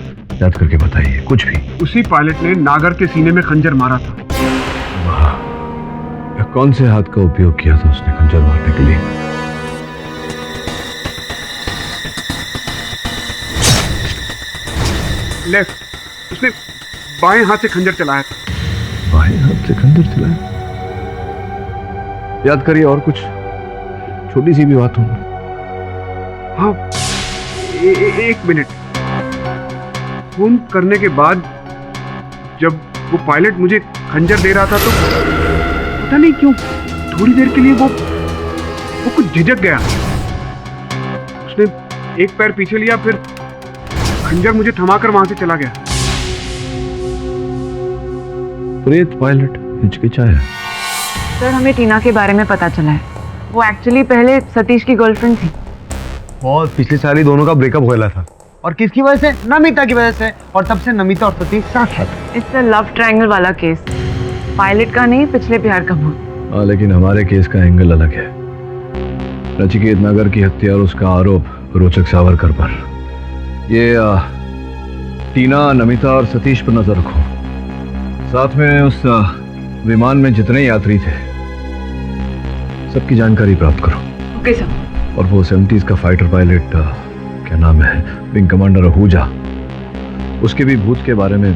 याद करके बताइए कुछ भी। उसी पायलट ने नागर के सीने में खंजर मारा था। वाह, कौन से हाथ का उपयोग किया था उसने खंजर मारने के लिए? लेफ्ट। उसने बाएं हाथ से खंजर चलाया था। बाएं हाथ से खंजर चलाया? याद करिए और कुछ छोटी सी भी बात हो। हाँ, एक मिनट। फोन करने के बाद जब वो पायलट मुझे खंजर दे रहा था तो पता नहीं क्यों थोड़ी देर के लिए वो कुछ झिझक गया। उसने एक पैर पीछे लिया, फिर खंजर मुझे थमाकर वहां से चला गया। प्रेत पायलट हिचकिचाया। सर, हमें टीना के बारे में पता चला है। वो एक्चुअली पहले सतीश की गर्लफ्रेंड थी। बहुत पिछले साल ही दोनों का ब्रेकअप हुआ था, और किसकी वजह से? नमिता की वजह से। और तब से नमिता और सतीश साथ साथ। इट्स अ लव ट्रायंगल वाला केस, पायलट का नहीं, पिछले प्यार का भूत। हाँ, लेकिन हमारे केस का एंगल अलग है। नचिकेत नागर की हत्या और उसका आरोप रोचक सावरकर पर। ये टीना, नमिता और सतीश पर नजर रखो। साथ में उस विमान में जितने यात्री थे सबकी जानकारी प्राप्त करो। Okay sir. और वो 70s का फाइटर पायलट, क्या नाम है, विंग कमांडर आहूजा, उसके भी भूत के बारे में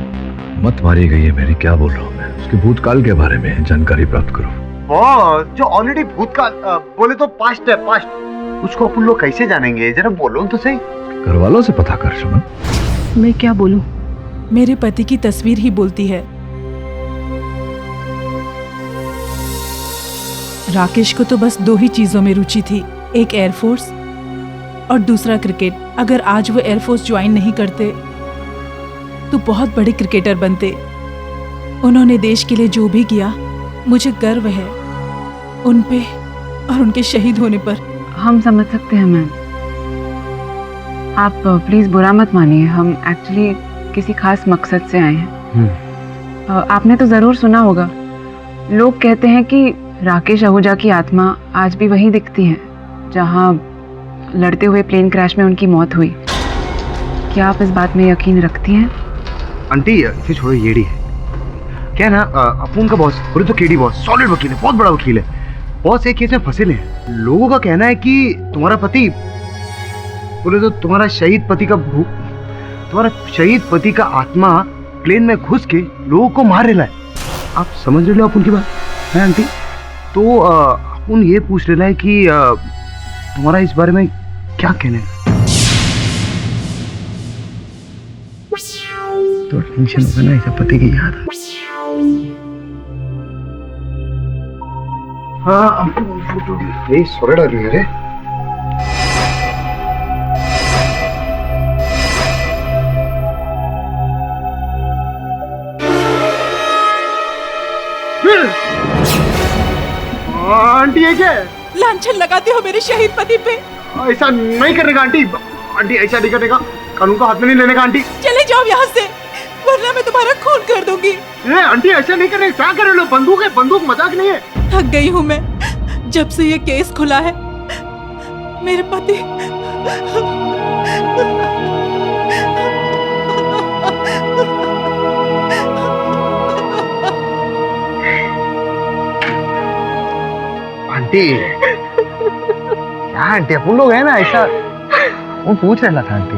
मत मारी गई है मेरी, क्या बोल रहा हूँ मैं, उसके भूतकाल के बारे में जानकारी प्राप्त करो। जो ऑलरेडी भूतकाल बोले तो पास्ट है, पास्ट। उसको अपन लोग कैसे जानेंगे? जरा बोलो तो सही। घर वालों से पता कर शमन। मैं क्या बोलूं? मेरे पति की तस्वीर ही बोलती है। राकेश को तो बस 2 ही चीजों में रुचि थी, एक एयरफोर्स और दूसरा क्रिकेट। अगर आज वो एयरफोर्स ज्वाइन नहीं करते तो बहुत बड़े क्रिकेटर बनते। उन्होंने देश के लिए जो भी किया, मुझे गर्व है उन पे और उनके शहीद होने पर। हम समझ सकते हैं मैम, आप प्लीज बुरा मत मानिए। हम एक्चुअली किसी खास मकसद से आए हैं। आपने तो जरूर सुना होगा, लोग कहते हैं कि राकेश आहूजा की आत्मा आज भी वहीं दिखती है जहां लड़ते हुए प्लेन क्रैश में उनकी मौत हुई। क्या आप इस बात में यकीन रखती हैं? आंटी, इसे छोड़ो, येड़ी है क्या ना। अपुन का बॉस, बोले तो केडी बॉस, सॉलिड वकील है, बहुत बड़ा वकील है। बॉस एक केस में फंसे हैं। लोगों का कहना है कि तुम्हारा पति, बोले तो तुम्हारा शहीद पति का आत्मा प्लेन में घुस के लोगों को मार रहा है। आप समझ रहे हो आप उनकी बात है आंटी? तो अपन ये पूछ रहा है कि तुम्हारा इस बारे में क्या कहना है? तो टेंशन होगा ना ऐसा पति की याद। हाँ ये सोरे डाल रही है रे। आंटी ये क्या है? लांछन लगाते हो मेरे शहीद पति पे। ऐसा नहीं करने का आंटी। आंटी ऐसा नहीं करने का, कानून को हाथ में नहीं लेने का आंटी। चले जाओ यहाँ से, वरना मैं तुम्हारा खून कर दूंगी। ये आंटी ऐसा नहीं करने, क्या कर रहे हो? बंदूक है, बंदूक मजाक नहीं है। थक गई हूँ मैं, जब से ये केस खुला है मेरे पति आंटी क्या आंटी, अपन लोग है ना ऐसा, वो पूछ रहा था आंटी।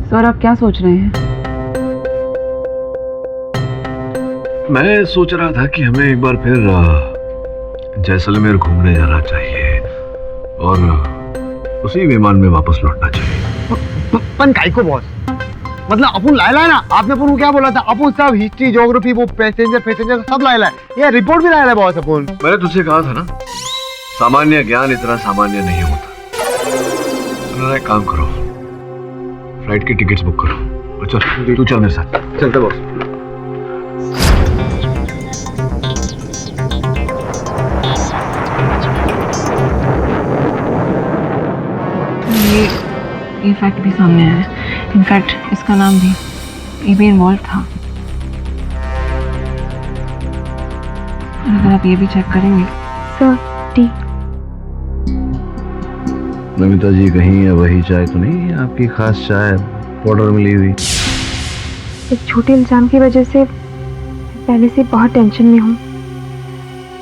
सर आप क्या सोच रहे हैं? मैं सोच रहा था कि हमें एक बार फिर जैसलमेर घूमने जाना चाहिए और उसी विमान में वापस लौटना चाहिए। अपन काय को बॉस? मतलब अपन लायला है ना, आपने अपन को क्या बोला था? अपन सब हिस्ट्री, ज्योग्राफी, वो पैसेंजर सब लायला है, ये रिपोर्ट भी लायला है बॉस अपन। मैंने तुझसे कहा था ना, सामान्य ज्ञान इतना सामान्य नहीं होता। एक काम करो, फ्लाइट की टिकट्स बुक करो और चल, तू चल मेरे साथ। चलते बॉस। ये फैक्ट भी सामने आया है। इनफैक्ट इसका नाम भी, ये भी इन्वॉल्व था। अगर आप ये भी चेक करेंगे। Sir T. नमिता जी कहीं है वही चाय तो नहीं है आपकी खास चाय पाउडर मिली हुई? इस छोटे इल्जाम की वजह से पहले से बहुत टेंशन में हूँ,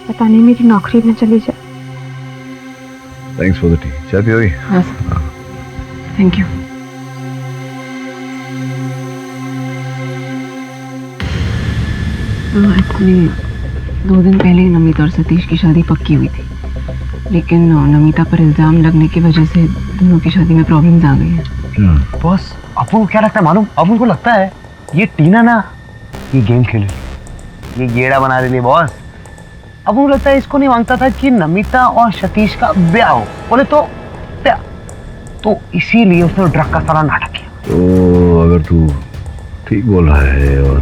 पता नहीं मेरी नौकरी न चली जाए। Thanks for the T. चाय पियोगी? हाँ सर, थैंक यू। एक्चुअली 2 दिन पहले ही नमिता और सतीश की शादी पक्की हुई थी, लेकिन नमिता पर इल्जाम लगने की वजह से दोनों की शादी में प्रॉब्लम्स आ गई हैं। बॉस आपको क्या लगता है मालूम? अब उनको लगता है ये टीना ना ये गेम खेल रही, ये गेड़ा बना रही है बॉस। अब उनको लगता है इसको नहीं मांगता था कि नमिता और सतीश का ब्याह हो, बोले तो ब्याह, तो इसीलिए उसने ड्रग का सारा नाटक किया। तो अगर तू ठीक बोल रहा है और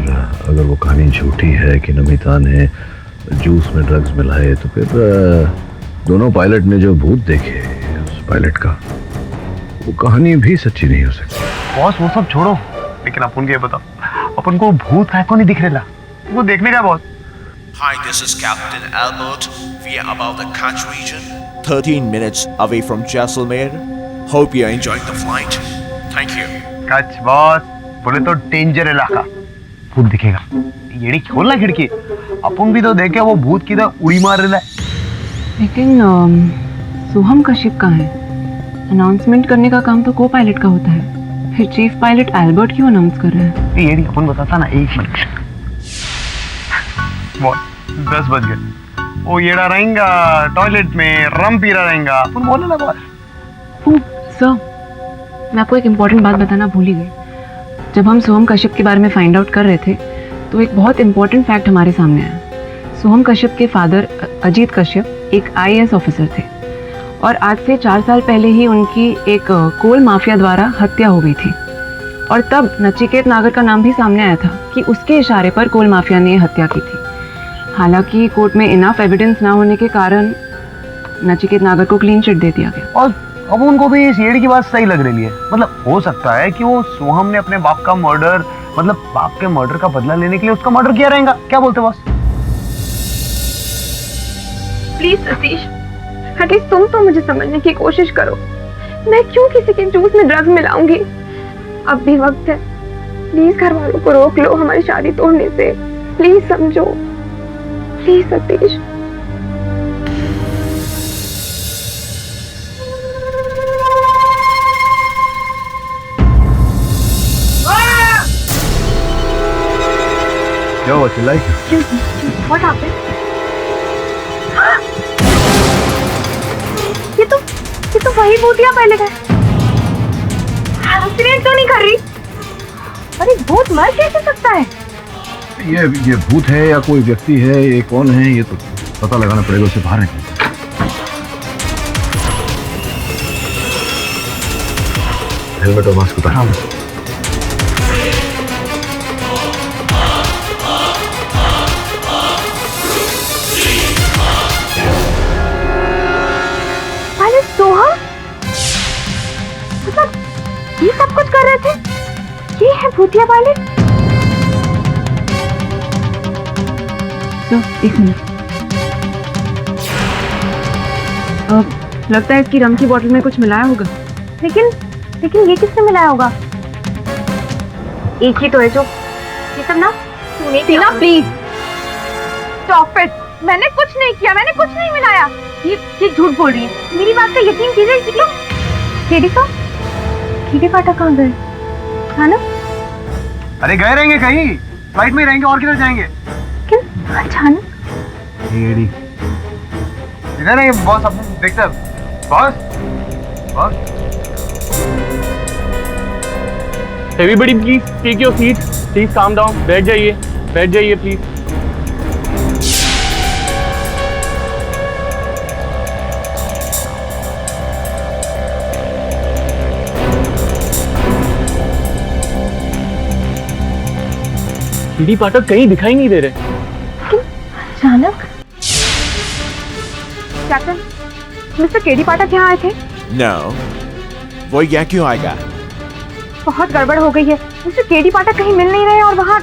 अगर वो कहानी झूठी है कि नमिता ने जूस में ड्रग्स मिलाए, तो फिर दोनों पायलट ने जो भूत देखे उस पायलट का, वो कहानी भी सच्ची नहीं हो सकती। बॉस वो सब छोड़ो, लेकिन अपन के बताओ, अपन को भूत काय को नहीं दिख रहा? वो देखने का boss. Hi, this is Captain Albert. We are about the Kutch region, 13 minutes away from Jaisalmer. Hope you are enjoying the flight. Thank you. Kutch boss, बोले तो डेंजर इलाका, भूत दिखेगा। ये खोलना खिड़की, अपन भी तो देखे वो भूत किधर उड़ी मार रहा है। लेकिन सोहम कश्यप कहाँ है? अनाउंसमेंट करने का काम तो को पायलट का होता है, फिर चीफ पायलट एल्बर्ट क्यों अनाउंस कर रहा है? ये नहीं अपन बताता ना, 1 मिनट। 10 बज गए, वो येड़ा रहेगा टॉयलेट में, रम पी रहा रहेगा, अपन बोले ना बॉस। सर मैं आपको एक इम्पॉर्टेंट बात बताना भूल ही गई। जब हम सोहम कश्यप के बारे में फाइंड आउट कर रहे थे तो एक बहुत इंपॉर्टेंट फैक्ट हमारे सामने आया। सोहम कश्यप के फादर अजीत कश्यप एक IAS ऑफिसर थे और आज से 4 साल पहले ही उनकी एक कोल माफिया द्वारा हत्या हो गई थी, और तब नचिकेत नागर का नाम भी सामने आया था कि उसके इशारे पर कोल माफिया ने हत्या की थी। हालांकि कोर्ट में इनफ एविडेंस ना होने के कारण नचिकेत नागर को क्लीन चिट दे दिया गया। और अब उनको भी इस येड़ी की बात सही लग रही है। मतलब हो सकता है कि वो सोहम ने अपने बाप का मर्डर, मतलब बाप के मर्डर का बदला लेने के लिए उसका मर्डर किया रहेगा। क्या बोलते बॉस? प्लीज सतीश, एटलीस्ट तुम तो मुझे समझने की कोशिश करो। मैं क्यों किसी के जूस में ड्रग्स मिलाऊंगी? अब भी वक्त है, प्लीज घर वालों को रोक लो हमारी शादी तोड़ने से। प्लीज समझो, प्लीज सतीश। हुआ, चिल्लाई क्यों? What happened? ये तो वही भूतिया पहले का एक्सीडेंट तो नहीं कर रही? अरे भूत मर कैसे सकता है? ये भूत है या कोई व्यक्ति है, ये कौन है, ये तो पता लगाना पड़ेगा, उसे बाहर निकाल। हेलमेट और मास्क उतार। अरे सोहम, मतलब ये सब कुछ कर रहे थे? ये है भूतिया पायलट? तो एक मिनट, लगता है इसकी रम की बोतल में कुछ मिलाया होगा। लेकिन ये किसने मिलाया होगा? एक ही तो है जो ये सब ना टीना प्लीज स्टॉप इट। मैंने कुछ नहीं किया, मैंने कुछ नहीं मिलाया। ये झूठ बोल रही है, मेरी बात का यकीन कीजिए। निकलो। कीड़ी पाटा कहाँ गए? हाँ ना? अरे गए रहेंगे कहीं, फ्लाइट में ही रहेंगे, और किधर जाएंगे? क्यों अचानक? कीड़ी इधर नहीं बॉस, अपने देखते हैं। Boss everybody please take your seat, please calm down, बैठ जाइए प्लीज। कीड़ी पाठक कहीं दिखाई नहीं दे रहे। अचानक? कैप्टन, मिस्टर केडी पाठक यहाँ आए थे? No. वो यहाँ क्यों आएगा? बहुत गड़बड़ हो गई है। मिस्टर केडी पाठक कहीं मिल नहीं रहे और वहाँ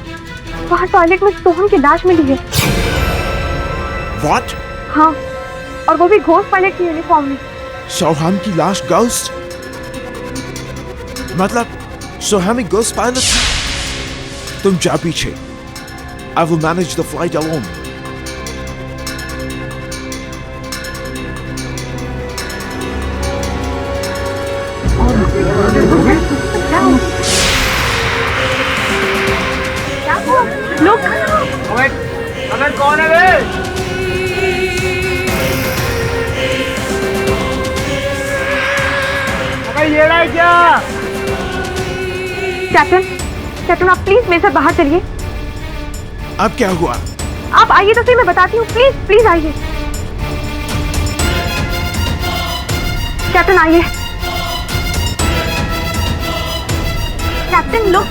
टॉयलेट में सोहम की लाश मिली है। What? हाँ, और वो भी घोस्ट पायलट की यूनिफॉर्म में। सोहम की लाश घोस्ट? मतलब सोहम एक घोस्ट पायलट? तुम जा पीछे। I will manage the flight alone. Look. अबे कौन है बे? अबे ये रहा है क्या? कैप्टन आप प्लीज मेरे साथ बाहर चलिए। अब क्या हुआ? आप आइए तो सही, मैं बताती हूँ। प्लीज आइए। कैप्टन आइए। Captain look.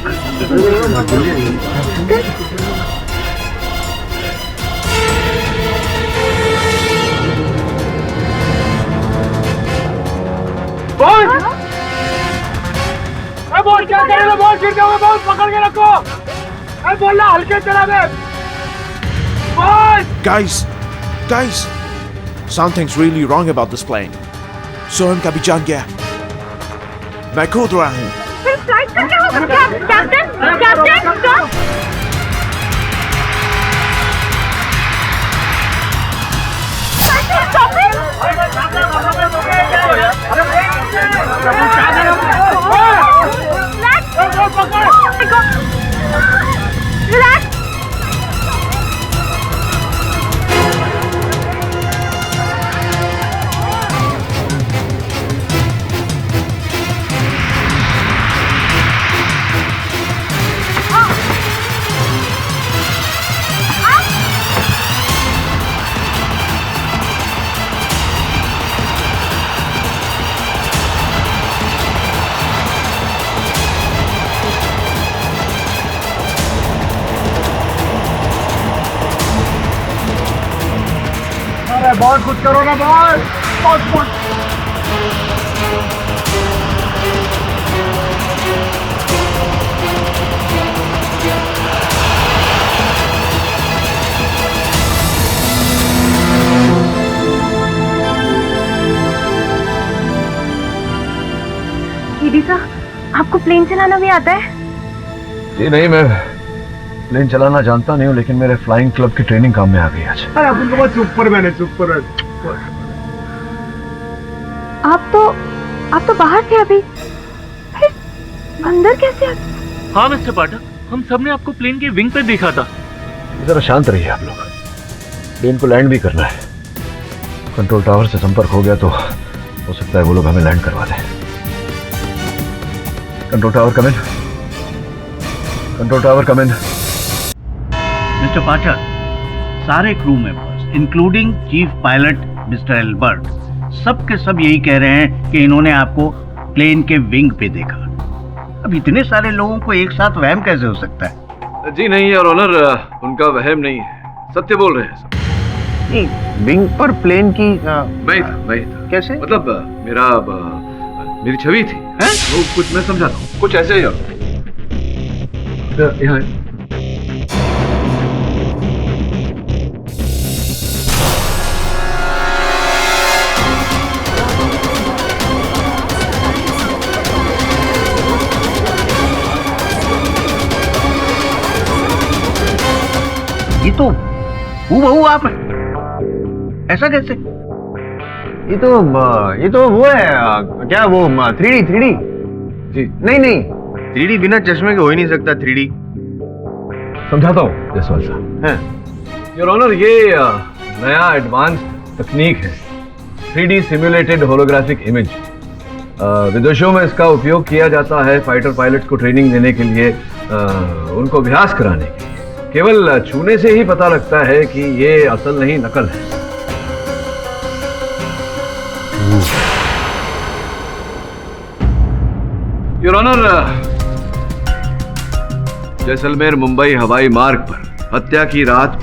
बोल क्या करेगा? बोल गिर जाओगे, बोल पकड़ के रखो। अरे बोलना हल्के चला दे। Guys, something's really wrong about this plane. सोहम का भी जान गया। मैं कूद रहा हूँ। फिर फ्लाइट का क्या होगा? Captain stop. बहुत कुछ करो ना बहुत। दीदी आपको प्लेन चलाना भी आता है? जी नहीं, मैं प्लेन चलाना जानता नहीं हूँ, लेकिन मेरे फ्लाइंग क्लब की ट्रेनिंग काम में आ गई आज। अरे अपन तो बहुत सुपरमैन है, सुपरमैन। आप तो बाहर थे अभी, फिर अंदर कैसे आ? हाँ मिस्टर पाठक, हम सब ने आपको प्लेन के विंग पे देखा था। जरा शांत रहिए आप लोग, प्लेन को लैंड भी करना है। कंट्रोल टावर से संपर्क हो गया तो हो सकता है वो लोग हमें लैंड करवा दें। कंट्रोल टावर कम इन, कंट्रोल टावर कम इन। मिस्टर पाठक, सारे crew members including chief pilot mister Albert सब के सब यही कह रहे हैं कि इन्होंने आपको प्लेन के विंग पे देखा। अब इतने सारे लोगों को एक साथ वहम कैसे हो सकता है? जी नहीं योर ऑनर, उनका वहम नहीं है, सत्य बोल रहे हैं। नहीं, विंग पर प्लेन की मैं था। कैसे? मतलब मेरी छवि थी। वो कुछ मैं समझाता हूँ, कुछ ऐसे ही। यहाँ ये तो हूबहू आप हैं। ऐसा कैसे? ये तो वो है क्या, वो 3D जी नहीं 3D बिना चश्मे के हो ही नहीं सकता। 3D समझाता हूँ जयसवाल साहब। योर ऑनर, ये नया एडवांस तकनीक है, 3D सिम्युलेटेड होलोग्राफिक इमेज। विदेशों में इसका उपयोग किया जाता है फाइटर पायलट को ट्रेनिंग देने के लिए, उनको अभ्यास कराने के लिए। केवल छूने से ही पता लगता है कि ये असल नहीं नकल है। योर ऑनर, जैसलमेर मुंबई हवाई मार्ग पर हत्या की रात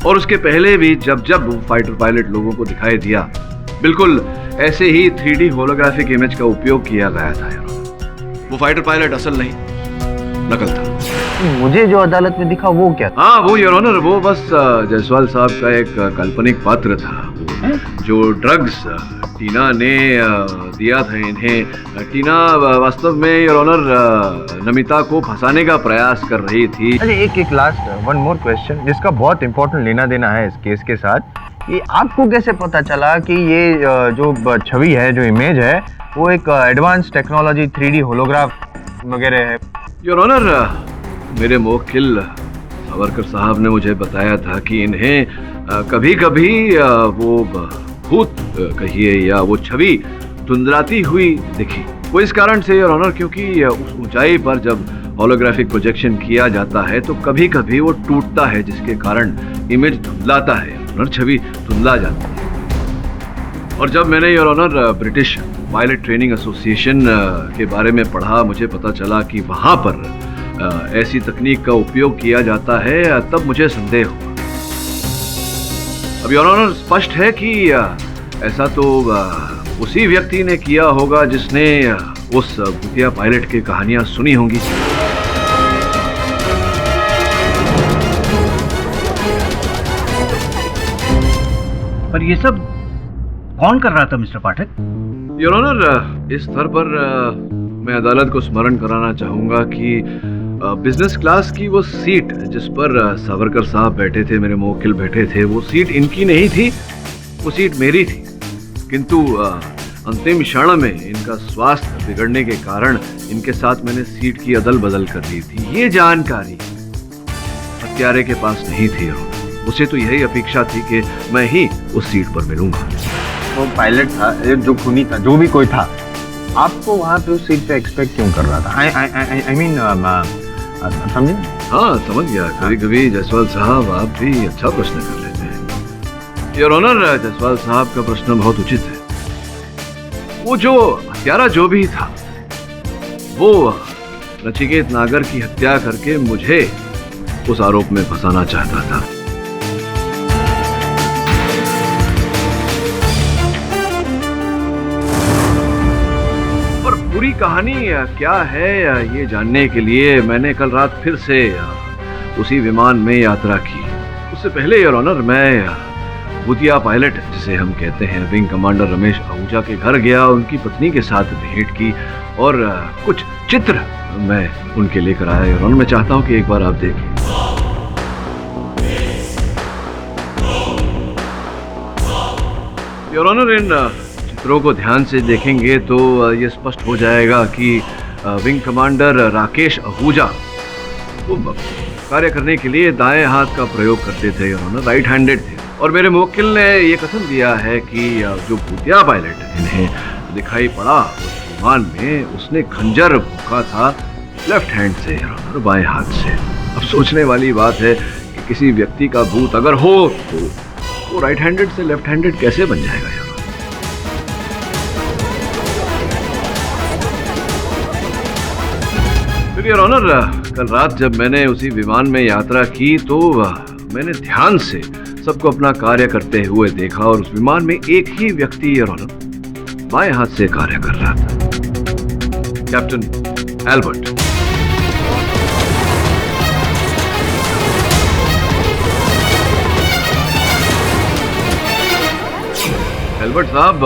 और उसके पहले भी जब जब फाइटर पायलट लोगों को दिखाई दिया, बिल्कुल ऐसे ही 3D होलोग्राफिक इमेज का उपयोग किया गया था। वो फाइटर पायलट असल नहीं, नकल था। मुझे जो अदालत में दिखा वो क्या था? हाँ, वो योर ऑनर, वो बस जायसवाल साहब का एक काल्पनिक पात्र था, जो ड्रग्स टीना ने दिया था इन्हें। टीना वास्तव में योर ऑनर नमिता को फंसाने का प्रयास कर रही थी। अरे एक लास्ट वन मोर क्वेश्चन जिसका बहुत इंपॉर्टेंट लेना देना है इस केस के साथ, कि आपको कैसे पता चला कि ये जो छवि है, जो इमेज है, वो एक एडवांस टेक्नोलॉजी 3D होलोग्राफ वगैरह है? योर ऑनर, मेरे मोवक्किल सावरकर साहब ने मुझे बताया था कि इन्हें कभी कभी वो भूत कहिए या वो छवि धुंधलाती हुई दिखी। वो इस कारण से योर ऑनर, क्योंकि उस ऊंचाई पर जब होलोग्राफिक प्रोजेक्शन किया जाता है तो कभी कभी वो टूटता है, जिसके कारण इमेज धुंधलाता है और छवि धुंधला जाती है। और जब मैंने your honour British pilot training association के बारे में पढ़ा, मुझे पता चला कि वहाँ पर ऐसी तकनीक का उपयोग किया जाता है, तब मुझे संदेह हुआ। अब योर ऑनर, स्पष्ट है कि ऐसा तो उसी व्यक्ति ने किया होगा जिसने उस भूतिया पायलट की कहानियां सुनी होंगी। पर ये सब कौन कर रहा था मिस्टर पाठक? योर ऑनर, इस स्तर पर मैं अदालत को स्मरण कराना चाहूंगा कि बिजनेस क्लास की वो सीट जिस पर सावरकर साहब बैठे थे, मेरे मोवक्किल बैठे थे, वो सीट इनकी नहीं थी, वो सीट मेरी थी। किंतु अंतिम क्षण में इनका स्वास्थ्य बिगड़ने के कारण इनके साथ मैंने सीट की अदल बदल कर दी थी। ये जानकारी हत्यारे के पास नहीं थी और उसे तो यही अपेक्षा थी कि मैं ही उस सीट पर मिलूंगा। वो पायलट था, जो खूनी था, जो भी कोई था, आपको वहाँ पे उस सीट पे एक्सपेक्ट क्यों कर रहा था? आई मीन समझे? हाँ, समझ गया। कभी कभी जायसवाल साहब आप भी अच्छा प्रश्न कर लेते हैं। योर ऑनर, जायसवाल साहब का प्रश्न बहुत उचित है। वो जो हत्यारा जो भी था, वो नचिकेत नागर की हत्या करके मुझे उस आरोप में फंसाना चाहता था। और पूरी कहानी क्या है ये जानने के लिए मैंने कल रात फिर से उसी विमान में यात्रा की। उससे पहले योर ऑनर, मैं भूतिया पायलट जिसे हम कहते हैं विंग कमांडर रमेश आहूजा के घर गया, उनकी पत्नी के साथ भेंट की और कुछ चित्र मैं उनके लेकर आया। योर ऑनर, मैं चाहता हूं कि एक बार आप देखें। योर ऑनर, इन चित्रों को ध्यान से देखेंगे तो ये स्पष्ट हो जाएगा कि विंग कमांडर राकेश आहूजा वो कार्य करने के लिए दाएं हाथ का प्रयोग करते थे योर ऑनर, राइट हैंडेड थे। और मेरे मुवक्किल ने ये कसम दिया है कि जो भूतिया पायलट इन्हें दिखाई पड़ा उस विमान में, उसने खंजर भोंका था लेफ्ट हैंड से योर ऑनर, बाएं हाथ से। अब सोचने वाली बात है कि किसी व्यक्ति का भूत अगर हो तो वो राइट हैंडेड से लेफ्ट हैंडेड कैसे बन जाएगा योर ऑनर? फिर योर ऑनर, कल रात जब मैंने उसी विमान में यात्रा की तो मैंने ध्यान से सबको अपना कार्य करते हुए देखा और उस विमान में एक ही व्यक्ति योर ऑनर बाएं हाथ से कार्य कर रहा था, कैप्टन एल्बर्ट। एल्बर्ट साहब,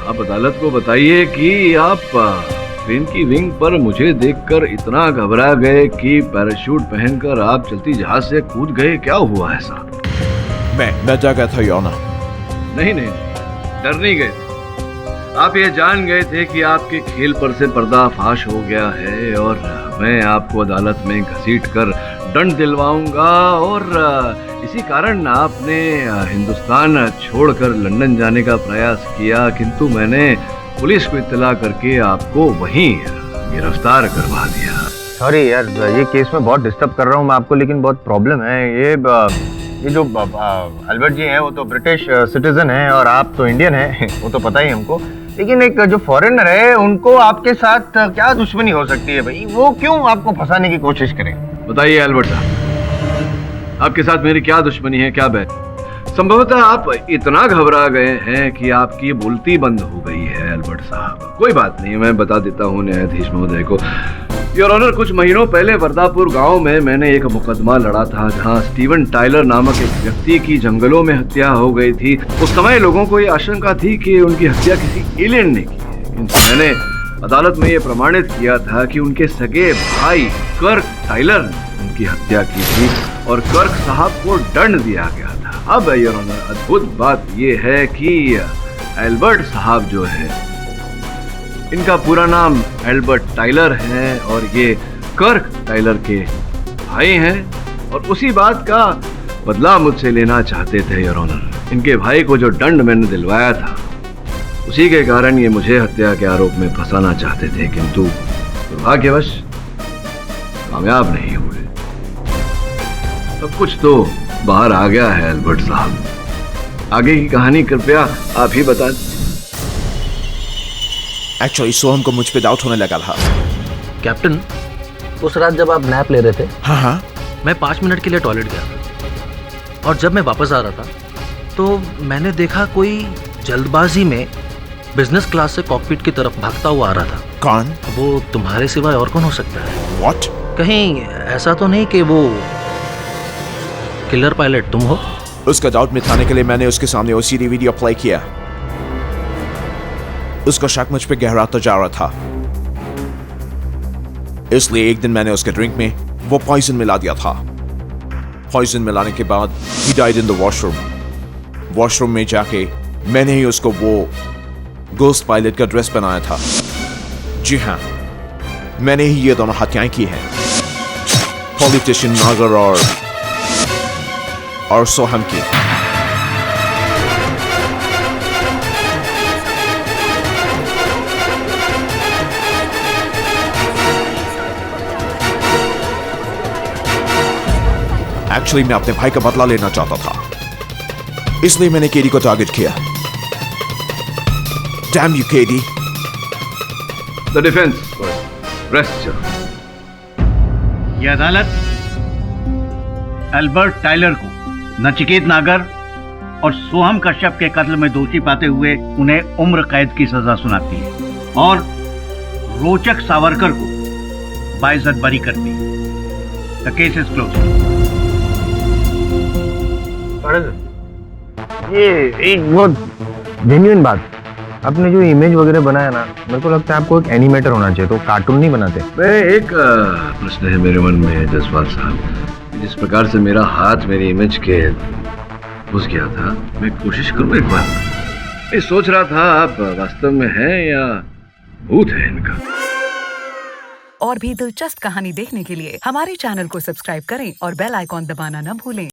आप अदालत को बताइए कि आप ट्रेन की विंग पर मुझे देखकर इतना घबरा गए कि पैराशूट पहनकर आप चलती जहाज से कूद गए, क्या हुआ ऐसा? मैं डर गया था योर ऑनर। नहीं, डर नहीं गए, आप ये जान गए थे कि आपके खेल पर से पर्दाफाश हो गया है और मैं आपको अदालत में घसीट कर दंड दिलवाऊंगा और इसी कारण आपने हिंदुस्तान छोड़कर लंदन जाने का प्रयास किया, किंतु मैंने पुलिस को इत्तला करके आपको वहीं गिरफ्तार करवा दिया। सॉरी यार, ये केस में बहुत डिस्टर्ब कर रहा हूँ मैं आपको, लेकिन बहुत प्रॉब्लम है। ये जो एल्बर्ट जी हैं वो तो ब्रिटिश सिटीजन हैं और आप तो इंडियन हैं, वो तो पता ही हमको, लेकिन एक जो फॉरेनर है उनको आपके साथ क्या दुश्मनी हो सकती है भाई? वो क्यों आपको फंसाने की कोशिश करें? बताइए एल्बर्ट साहब, आपके साथ मेरी क्या दुश्मनी है, क्या बैठ? संभवतः आप इतना घबरा गए हैं कि आपकी बोलती बंद हो गई है एल्बर्ट साहब। कोई बात नहीं, मैं बता देता हूँ न्यायाधीश महोदय को। योर ऑनर, कुछ महीनों पहले वर्दापुर गांव में मैंने एक मुकदमा लड़ा था जहां स्टीवन टाइलर नामक एक व्यक्ति की जंगलों में हत्या हो गई थी। उस समय लोगों को ये आशंका थी कि उनकी हत्या किसी एलियन ने की है, किंतु मैंने अदालत में ये प्रमाणित किया था कि उनके सगे भाई कर्क टाइलर ने उनकी हत्या की थी और कर्क साहब को दंड दिया गया था। अब योर ऑनर, अद्भुत बात यह है कि एल्बर्ट साहब जो है, इनका पूरा नाम एल्बर्ट टाइलर है और ये कर्क टाइलर के भाई हैं और उसी बात का बदला मुझसे लेना चाहते थे योर ऑनर। इनके भाई को जो दंड मैंने दिलवाया था उसी के कारण ये मुझे हत्या के आरोप में फंसाना चाहते थे, किंतु दुर्भाग्यवश कामयाब नहीं हुए। सब कुछ तो बाहर आ गया है एल्बर्ट साहब। आगे की कहानी कृपया आप ही बता। एक्चुअली सोहम को मुझ पे डाउट होने लगा था। कैप्टन, उस रात जब आप नैप ले रहे थे, हाँ, मैं 5 मिनट के लिए टॉयलेट गया और जब मैं वापस आ रहा था तो मैंने देखा कोई जल्दबाजी में बिजनेस क्लास से कॉकपिट की तरफ भागता हुआ आ रहा था। कौन? वो तुम्हारे सिवाय और कौन हो सकता है? What? कहीं ऐसा तो नहीं कि वो किलर पायलट तुम हो? उसका डाउट मिटाने के लिए मैंने उसके सामने वो सीडी वीडियो प्ले किया। उसका शक मुझ पे गहराता जा रहा था, इसलिए एक दिन मैंने उसके ड्रिंक में वो पॉइजन मिला दिया था। पॉइजन मिलाने के बाद he died in the washroom. Washroom में जाके मैंने ही उसको वो गोस्ट पायलट का ड्रेस पहनाया था। जी हाँ, मैंने ही ये दोनों हत्याएं की हैं, पॉलिटिशियन नागर और सोहम की। एक्चुअली मैं अपने भाई का बदला लेना चाहता था, इसलिए मैंने केडी को टारगेट किया। Damn you, KD. The defense, rest your... ये अदालत एल्बर्ट टाइलर को नचिकेत नागर और सोहम कश्यप के कत्ल में दोषी पाते हुए उन्हें उम्र कैद की सजा सुनाती है और रोचक सावरकर को बाइज्जत बरी करती है। The case is closed. ये एक बहुत जेन्युइन बात, आपने जो इमेज वगैरह बनाया ना, मेरे को लगता है आपको एक एनिमेटर होना चाहिए, तो कार्टून नहीं बनाते। मैं एक प्रश्न है मेरे मन में जसपाल साहब, जिस प्रकार से मेरा हाथ मेरी इमेज के घुस गया था, मैं कोशिश करूँ एक बार। मैं सोच रहा था आप वास्तव में हैं या भूत है इनका। और भी दिलचस्प कहानी देखने के लिए हमारे चैनल को सब्सक्राइब करें और बेल आइकॉन दबाना न भूलें।